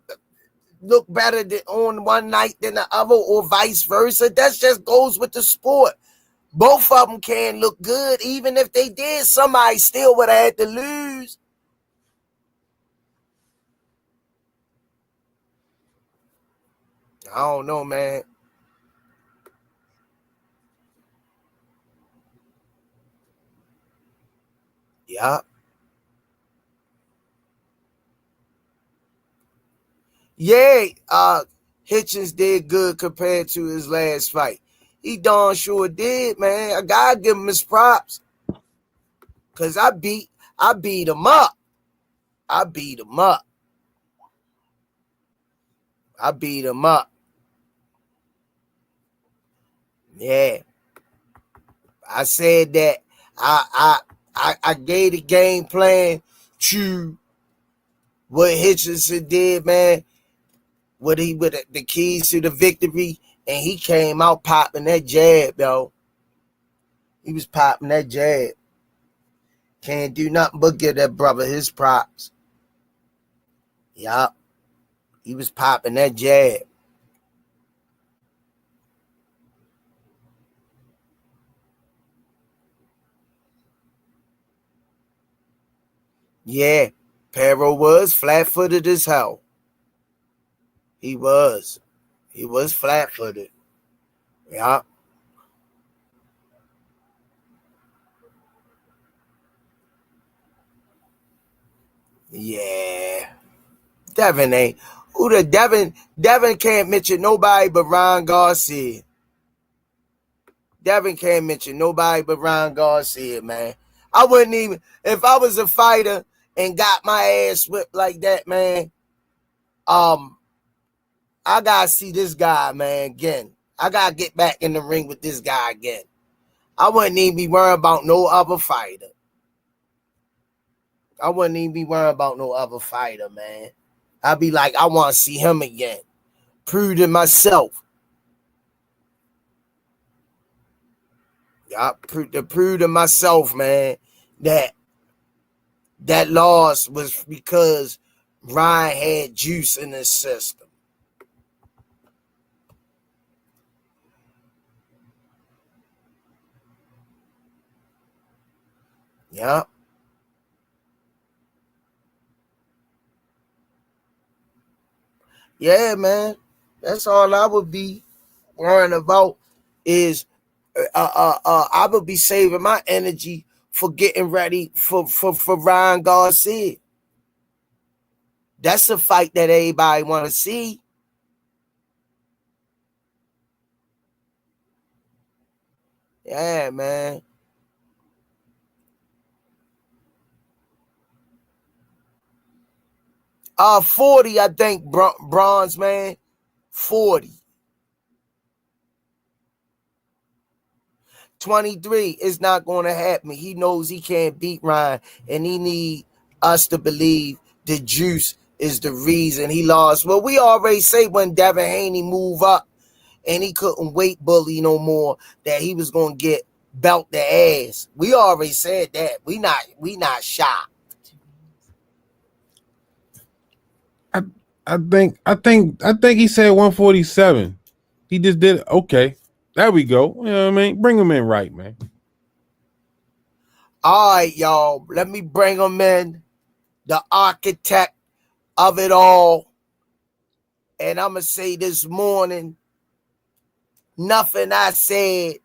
look better on one night than the other, or vice versa. That just goes with the sport. Both of them can look good. Even if they did, somebody still would have had to lose. I don't know, man. Yeah. Yeah, Hitchens did good compared to his last fight. He darn sure did, man. I gotta give him his props. Cause I beat him up. I beat him up. Yeah. I said that I gave the game plan to what Hitchinson did, man. With the keys to the victory, and he came out popping that jab, though. He was popping that jab. Can't do nothing but give that brother his props. Yup. He was popping that jab. Yeah, Pero was flat-footed as hell. He was. He was flat-footed. Yeah. Yeah. Devin ain't. Who the Devin? Devin can't mention nobody but Ron Garcia. Devin can't mention nobody but Ron Garcia, man. I wouldn't even, if I was a fighter and got my ass whipped like that, man, I gotta see this guy, man, again. I gotta get back in the ring with this guy again. I wouldn't even be worried about no other fighter. I wouldn't even be worried about no other fighter, man. I'd be like, I want to see him again. Prove to myself. I prove to myself, man, that loss was because Ryan had juice in his system. Yeah. Yeah, man. That's all I would be worrying about is I would be saving my energy for getting ready for Ryan Garcia. That's a fight that everybody want to see. Yeah, man. Uh, 40, I think, bronze, man. 40. 23 is not going to happen. He knows he can't beat Ryan, and he need us to believe the juice is the reason he lost. Well, we already say when Devin Haney moved up and he couldn't weight bully no more, that he was going to get belt the ass. We already said that. We not shocked. I think he said 147. He just did it. Okay. There we go. You know what I mean? Bring him in right, man. All right, y'all. Let me bring him in. The architect of it all. And I'm going to say this morning, nothing I said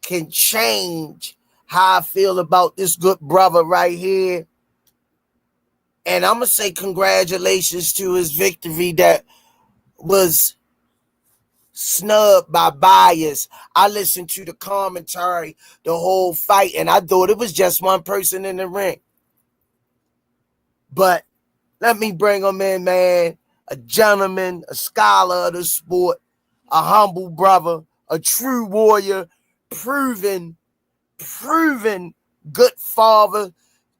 can change how I feel about this good brother right here. And I'm going to say congratulations to his victory that was snubbed by bias. I listened to the commentary the whole fight, and I thought it was just one person in the ring. But let me bring him in, man. A gentleman, a scholar of the sport, a humble brother, a true warrior, proven good father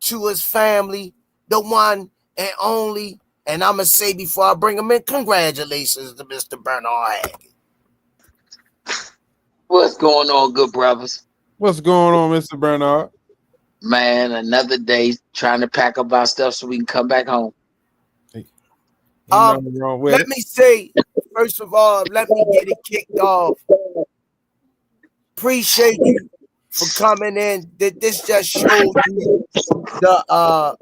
to his family, the one and only. And I'm going to say before I bring him in, congratulations to Mr. Bernard Hackett. What's going on, good brothers? What's going on, Mr. Bernard? Man, another day trying to pack up our stuff so we can come back home. Ain't nothing wrong with Let it. me say, first of all, let me get it kicked off. Appreciate you for coming in. This just showed you the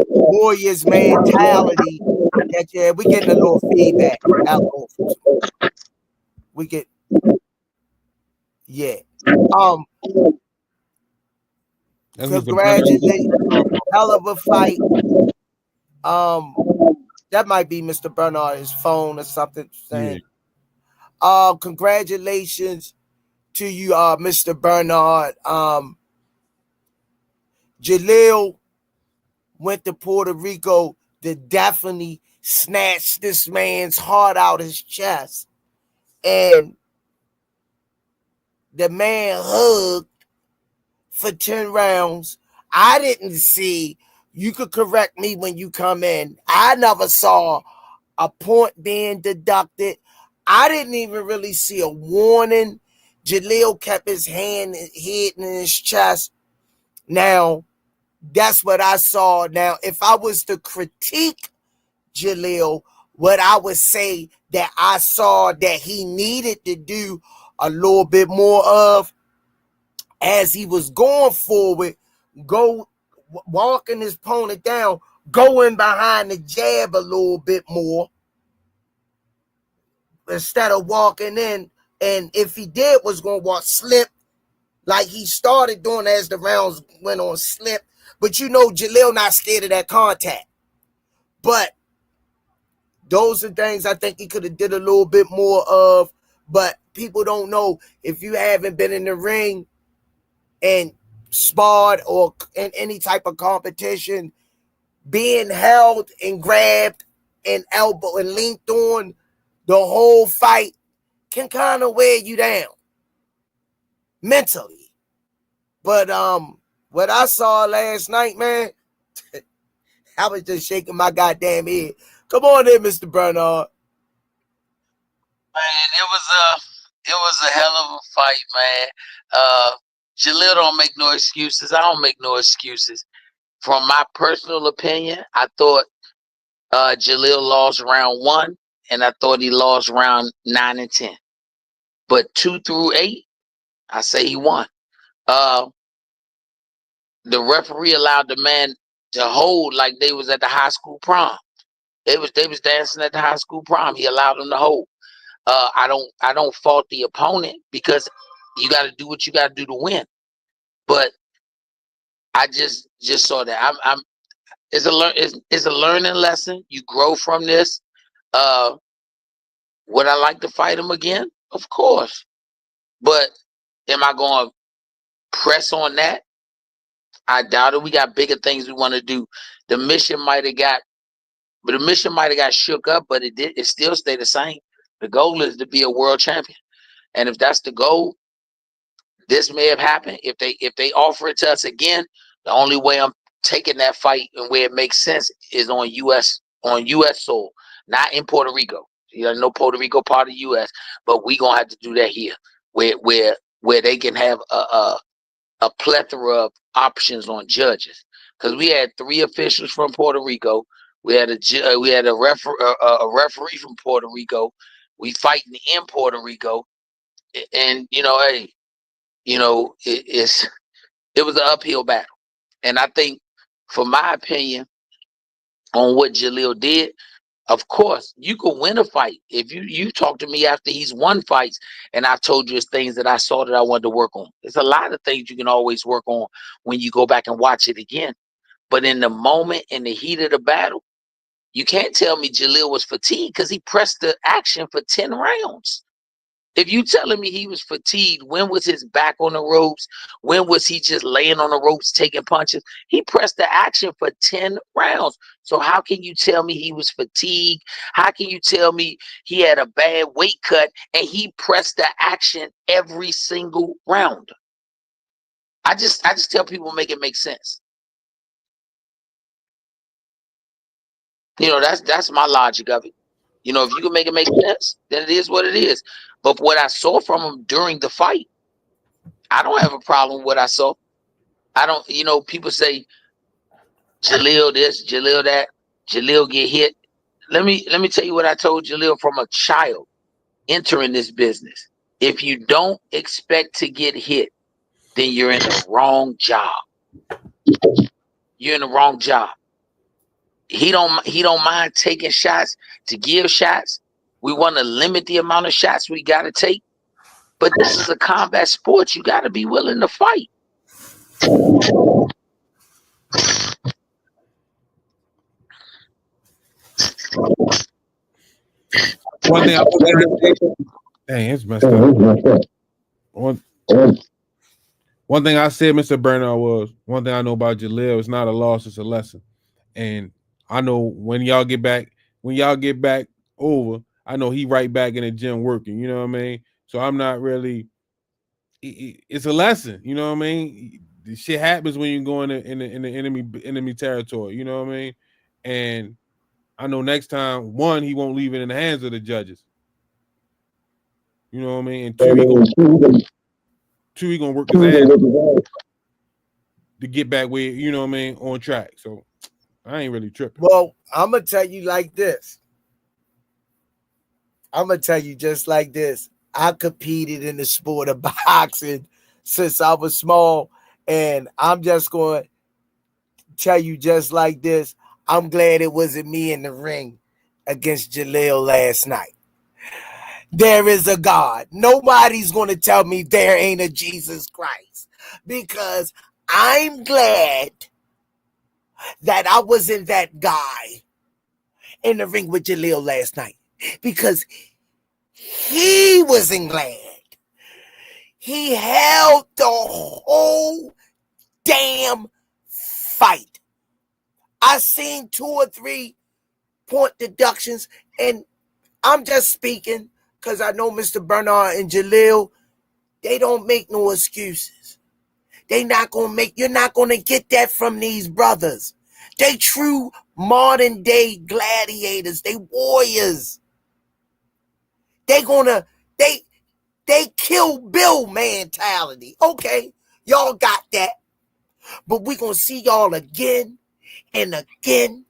Warriors mentality. That yeah, we getting a little feedback. We get yeah. Congratulations. Hell of a fight. That might be Mr. Bernard's phone or something saying. Yeah. Congratulations to you, Mr. Bernard. Jaleel went to Puerto Rico to definitely snatch this man's heart out his chest. And the man hugged for 10 rounds. I didn't see, you could correct me when you come in, I never saw a point being deducted. I didn't even really see a warning. Jaleel kept his hand hidden in his chest. Now, that's what I saw. Now, if I was to critique Jaleel, what I would say that I saw that he needed to do a little bit more of as he was going forward, go walking his opponent down, going behind the jab a little bit more instead of walking in. And if he did, was going to walk slip like he started doing as the rounds went on, slip. But you know, Jaleel not scared of that contact. But those are things I think he could have did a little bit more of. But people don't know, if you haven't been in the ring and sparred or in any type of competition, being held and grabbed and elbowed and linked on the whole fight can kind of wear you down mentally. But what I saw last night, man, I was just shaking my goddamn head. Come on in, Mr. Bernard. Man, it was a hell of a fight, man. Jaleel don't make no excuses. I don't make no excuses. From my personal opinion, I thought Jaleel lost round 1, and I thought he lost round 9 and 10. But 2 through 8, I say he won. The referee allowed the man to hold like they was at the high school prom. They was dancing at the high school prom. He allowed them to hold. I don't fault the opponent, because you got to do what you got to do to win. But I just saw that. It's a learning lesson. You grow from this. Would I like to fight him again? Of course. But am I going to press on that? I doubt it. We got bigger things we want to do. The mission might have got shook up, but it still stayed the same. The goal is to be a world champion. And if that's the goal, this may have happened. If they offer it to us again, the only way I'm taking that fight and where it makes sense is on US soil, not in Puerto Rico. You know Puerto Rico part of the US, but we gonna have to do that here, where they can have a plethora of options on judges. Because we had 3 officials from Puerto Rico. We had a referee from Puerto Rico. We fighting in Puerto Rico, and it was an uphill battle. And I think, for my opinion, on what Jaleel did, of course, you can win a fight. If you talk to me after he's won fights, and I've told you it's things that I saw that I wanted to work on. There's a lot of things you can always work on when you go back and watch it again. But in the moment, in the heat of the battle, you can't tell me Jaleel was fatigued, because he pressed the action for 10 rounds. If you telling me he was fatigued, when was his back on the ropes? When was he just laying on the ropes taking punches? He pressed the action for 10 rounds. So how can you tell me he was fatigued? How can you tell me he had a bad weight cut and he pressed the action every single round? I just tell people, make it make sense. That's my logic of it. If you can make it make sense, then it is what it is. But what I saw from him during the fight, I don't have a problem with what I saw. I don't, people say Jaleel this, Jaleel that, Jaleel get hit. Let me tell you what I told Jaleel from a child entering this business. If you don't expect to get hit, then you're in the wrong job. You're in the wrong job. He don't mind taking shots to give shots. We want to limit the amount of shots we got to take. But this is a combat sport. You got to be willing to fight. One thing dang, it's messed up. One thing I said, Mr. Bernard, was one thing I know about Jaleel, it's not a loss, it's a lesson. And I know when y'all get back over, I know he right back in the gym working, you know what I mean? So I'm not really, it's a lesson, you know what I mean? The shit happens when you go in the enemy territory, you know what I mean? And I know next time, 1, he won't leave it in the hands of the judges. You know what I mean? And 2, he gonna work his ass to get back where, you know what I mean, on track. So I ain't really tripping. Well, I'm going to tell you like this. I'm going to tell you just like this. I competed in the sport of boxing since I was small, and I'm just going, tell you just like this. I'm glad it wasn't me in the ring against Jaleel last night. There is a God. Nobody's going to tell me there ain't a Jesus Christ, because I'm glad that I wasn't that guy in the ring with Jaleel last night, because he wasn't glad. He held the whole damn fight. I seen 2 or 3 point deductions, and I'm just speaking because I know Mr. Bernard and Jaleel, they don't make no excuses. You're not gonna get that from these brothers. They true modern day gladiators. They warriors. They Kill Bill mentality. Okay, y'all got that. But we gonna see y'all again and again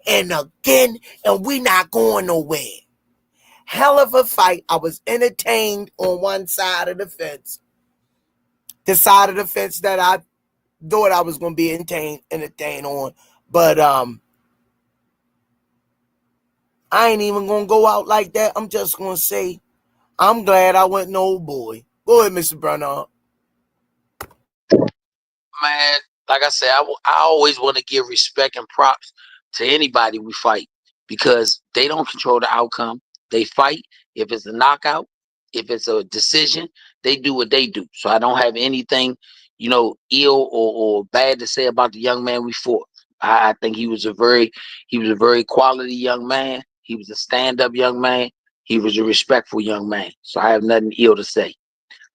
and again, and we not going nowhere. Hell of a fight. I was entertained on one side of the fence. The side of the fence that I thought I was gonna be entertained on. But I ain't even gonna go out like that. I'm just gonna say I'm glad I went no boy. Go ahead, Mr. Bernard. Man, like I said, I always want to give respect and props to anybody we fight, because they don't control the outcome. They fight. If it's a knockout, if it's a decision, they do what they do. So I don't have anything, ill or bad to say about the young man we fought. I think he was a very quality young man. He was a stand-up young man. He was a respectful young man. So I have nothing ill to say.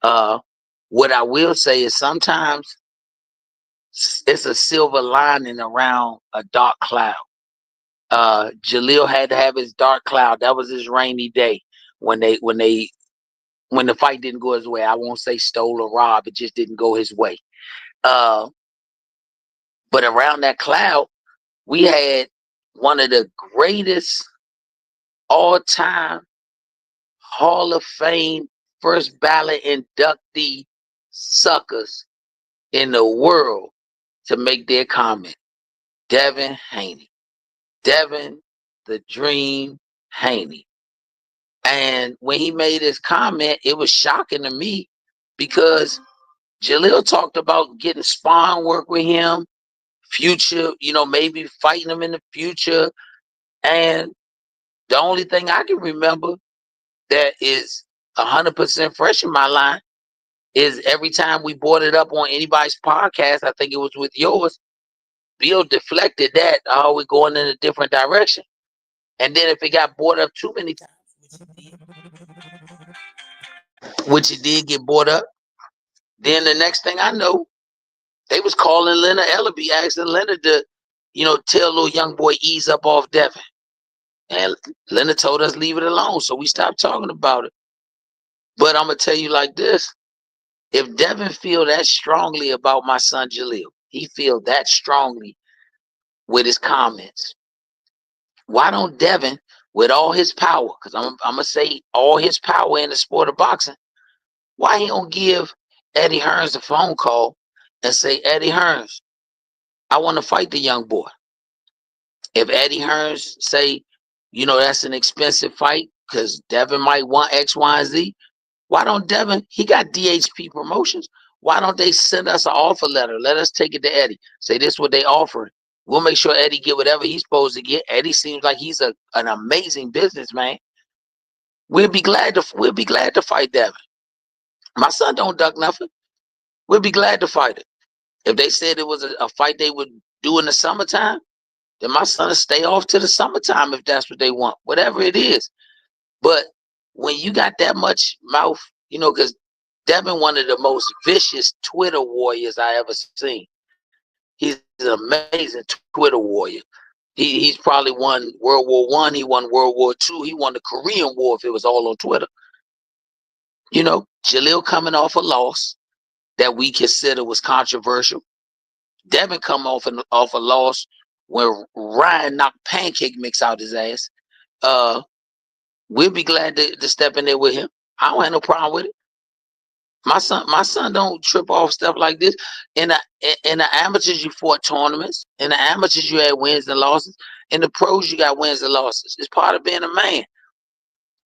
What I will say is sometimes it's a silver lining around a dark cloud. Jaleel had to have his dark cloud. That was his rainy day when the fight didn't go his way. I won't say stole or robbed. It just didn't go his way. But around that cloud, we had one of the greatest all-time Hall of Fame first ballot inductee suckers in the world to make their comment. Devin Haney. Devin the Dream Haney. And when he made his comment, it was shocking to me, because Jaleel talked about getting sparring work with him, future, maybe fighting him in the future. And the only thing I can remember that is 100% fresh in my line is every time we brought it up on anybody's podcast, I think it was with yours, Bill deflected that. Oh, we're going in a different direction. And then if it got brought up too many times, which it did get brought up, then the next thing I know, they was calling Leonard Ellaby, asking Leonard to, tell little young boy ease up off Devin. And Leonard told us leave it alone, so we stopped talking about it. But I'm gonna tell you like this: if Devin feel that strongly about my son Jaleel, he feel that strongly with his comments, why don't Devin, with all his power, because I'm gonna say all his power in the sport of boxing, why he don't give Eddie Hearns a phone call and say, Eddie Hearns, I want to fight the young boy. If Eddie Hearns say, that's an expensive fight because Devin might want X, Y, and Z, why don't Devin, he got DHP Promotions, why don't they send us an offer letter? Let us take it to Eddie. Say this is what they offering. We'll make sure Eddie get whatever he's supposed to get. Eddie seems like he's an amazing businessman. We'll be glad to fight Devin. My son don't duck nothing. We'll be glad to fight it. If they said it was a fight they would do in the summertime, then my son will stay off to the summertime if that's what they want, whatever it is. But when you got that much mouth, because Devin, one of the most vicious Twitter warriors I ever seen. He's an amazing Twitter warrior. He's probably won World War I. He won World War II. He won the Korean War if it was all on Twitter. Jaleel coming off a loss that we consider was controversial. Devin come off a loss where Ryan knocked pancake mix out his ass. We'll be glad to step in there with him. I don't have no problem with it. My son don't trip off stuff like this. In the amateurs, you fought tournaments. In the amateurs, you had wins and losses. In the pros, you got wins and losses. It's part of being a man.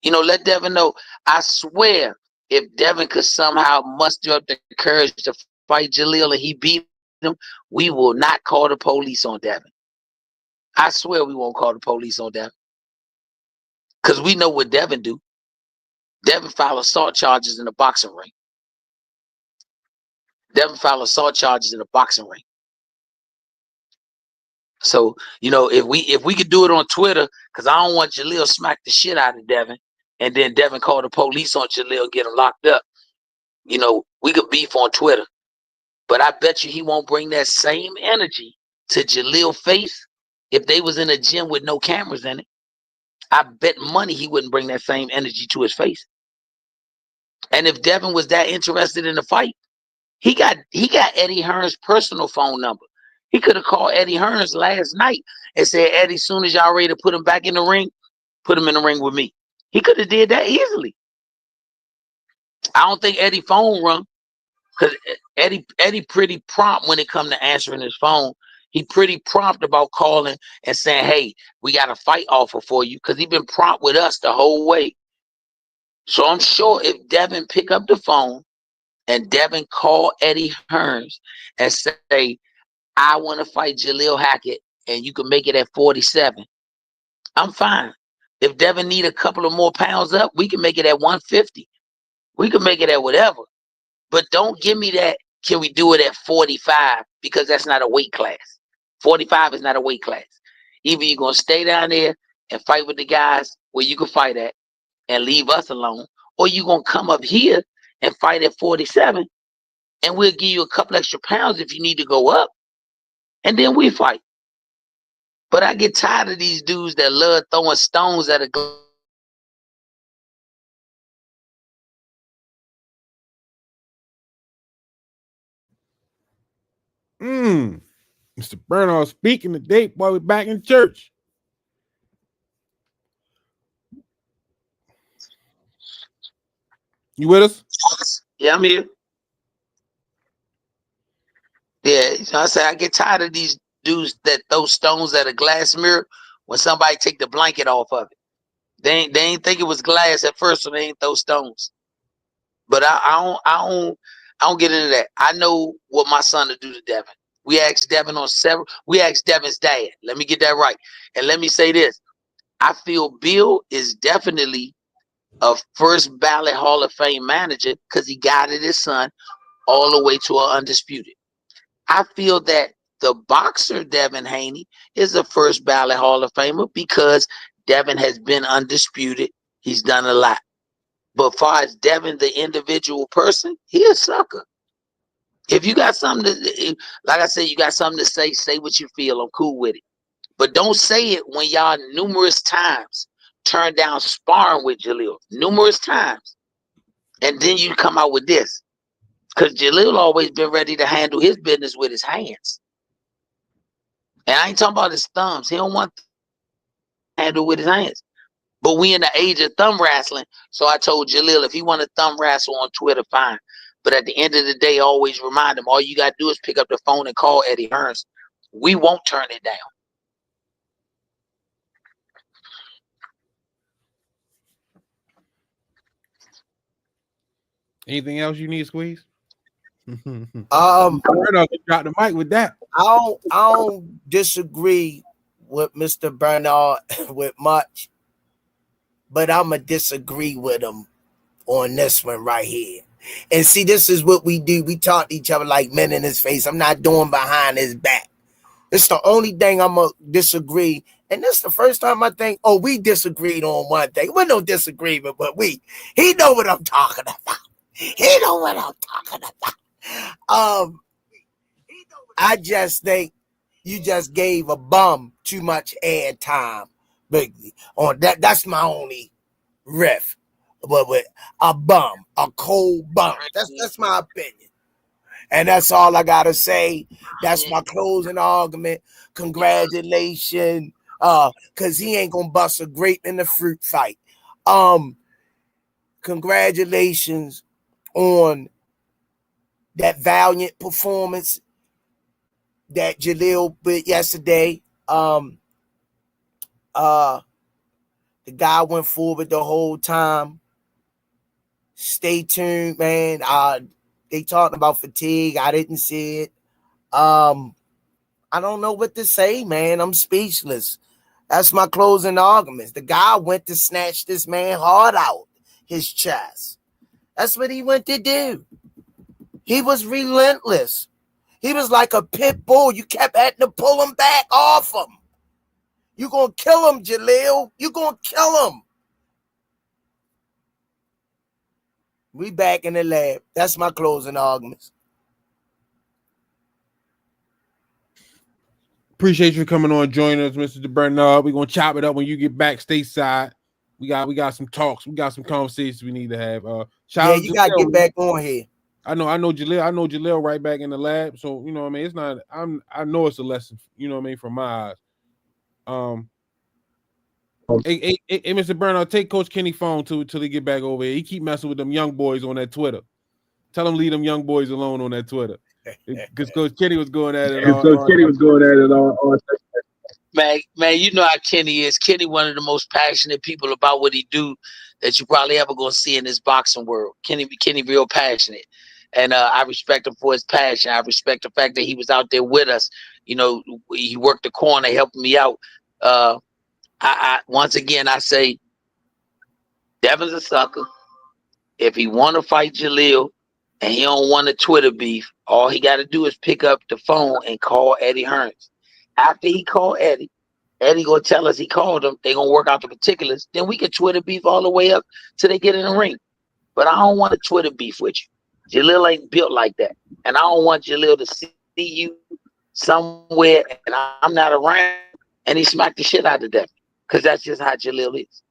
Let Devin know. I swear, if Devin could somehow muster up the courage to fight Jaleel and he beat him, we will not call the police on Devin. I swear we won't call the police on Devin. Because we know what Devin do. Devin filed assault charges in the boxing ring. Devin filed assault charges in the boxing ring. So, if we could do it on Twitter, because I don't want Jaleel smack the shit out of Devin, and then Devin call the police on Jaleel, get him locked up. We could beef on Twitter. But I bet you he won't bring that same energy to Jaleel face if they was in a gym with no cameras in it. I bet money he wouldn't bring that same energy to his face. And if Devin was that interested in the fight, he got Eddie Hearn's personal phone number. He could have called Eddie Hearns last night and said, Eddie, as soon as y'all ready to put him back in the ring, put him in the ring with me. He could have did that easily. I don't think Eddie phone rung, because Eddie pretty prompt when it come to answering his phone. He pretty prompt about calling and saying, hey, we got a fight offer for you, because he been prompt with us the whole way. So I'm sure if Devin pick up the phone and Devin call Eddie Hearns and say, I want to fight Jaleel Hackett and you can make it at 47, I'm fine. If Devin need a couple of more pounds up, we can make it at 150. We can make it at whatever. But don't give me that, can we do it at 45? Because that's not a weight class. 45 is not a weight class. Either you're going to stay down there and fight with the guys where you can fight at and leave us alone, or you're going to come up here and fight at 47, and we'll give you a couple extra pounds if you need to go up, and then we fight. But I get tired of these dudes that love throwing stones at a Mr. Bernard speaking today, boy, we're back in church. You with us? Yeah, I'm here. Yeah, so I say I get tired of these dudes that throw stones at a glass mirror when somebody take the blanket off of it. They ain't think it was glass at first, so they ain't throw stones. But I don't get into that. I know what my son to do to Devin. We asked Devin we asked Devin's dad. Let me get that right. And let me say this. I feel Bill is definitely a first ballot Hall of Fame manager because he guided his son all the way to an undisputed. I feel that the boxer Devin Haney is a first ballot Hall of Famer because Devin has been undisputed. He's done a lot. But far as Devin, the individual person, he a sucker. If you got something to, like I said, you got something to say what you feel. I'm cool with it. But don't say it when y'all numerous times turned down sparring with Jaleel. Numerous times. And then you come out with this. Because Jaleel always been ready to handle his business with his hands. And I ain't talking about his thumbs. He don't want to handle with his hands. But we in the age of thumb wrestling. So I told Jaleel, if he want to thumb wrestle on Twitter, fine. But at the end of the day, always remind him, all you got to do is pick up the phone and call Eddie Hearns. We won't turn it down. Anything else you need, Squeeze? Um, Drop the mic with that. I don't disagree with Mr. Bernard with much, but I'ma disagree with him on this one right here. And see, this is what we do. We talk to each other like men in his face. I'm not doing behind his back. It's the only thing I'm gonna disagree. And this is the first time I think, oh, we disagreed on one thing. We're no disagreement, but he know what I'm talking about. He know what I'm talking about. I just think you just gave a bum too much air time. Bigly. On that's my only riff. But with a bum, a cold bum. That's my opinion. And that's all I gotta say. That's my closing argument. Congratulations. Cause he ain't gonna bust a grape in the fruit fight. Congratulations on that valiant performance that Jaleel did yesterday. The guy went forward the whole time. Stay tuned, man. They talking about fatigue. I didn't see it. I don't know what to say, man. I'm speechless. That's my closing arguments. The guy went to snatch this man hard out his chest. That's what he went to do. He was relentless. He was like a pit bull. You kept having to pull him back off him. You gonna kill him, Jaleel. You gonna kill him. We back in the lab. That's my closing arguments. Appreciate you coming on, joining us, Mr. Bernard. We're gonna chop it up when you get back stateside. We got some talks, we got some conversations we need to have. Shout out you gotta get back on here. I know Jaleel right back in the lab. So, you know what I mean? It's not, I know it's a lesson, you know what I mean, from my eyes. Hey, Mr. Bernard, take Coach Kenny's phone till they get back over here. He keep messing with them young boys on that Twitter. Tell him leave them young boys alone on that Twitter. Because Coach Kenny was going at it all. Man, you know how Kenny is. Kenny, one of the most passionate people about what he do that you probably ever gonna see in this boxing world. Kenny real passionate. And I respect him for his passion. I respect the fact that he was out there with us. You know, he worked the corner, helping me out. I once again, I say, Devin's a sucker. If he want to fight Jaleel and he don't want a Twitter beef, all he got to do is pick up the phone and call Eddie Hearns. After he called Eddie gonna tell us he called him. They gonna work out the particulars. Then we can Twitter beef all the way up till they get in the ring. But I don't want a Twitter beef with you. Jaleel ain't built like that, and I don't want Jaleel to see you somewhere and I'm not around and he smacked the shit out of them, because that's just how Jaleel is.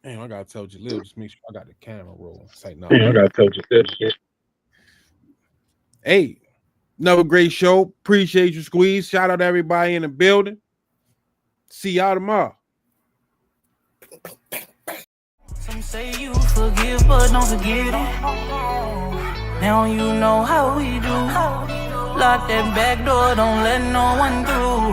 Damn, I gotta tell Jaleel, just make sure I got the camera rolling. Say no. I gotta tell Jaleel. Hey, another great show. Appreciate you, Squeeze. Shout out to everybody in the building. See y'all tomorrow. Some say you forgive, but don't forget it. Now you know how we do. Lock that back door, don't let no one through.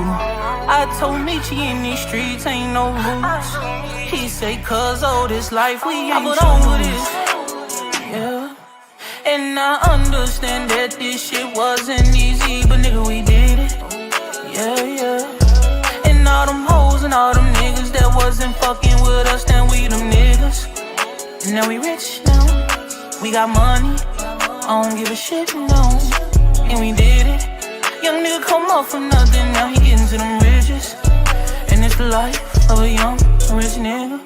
I told Michi in these streets ain't no rules. He say, cause all this life we ain't put on with this. Yeah. And I understand that this shit wasn't easy, but nigga, we did it. Yeah. And all them hoes and all them niggas that wasn't fucking with us, then we them niggas. And now we rich now. We got money. I don't give a shit, no. And we did it. Young nigga come up from nothing, now he getting to them riches. And it's the life of a young rich nigga.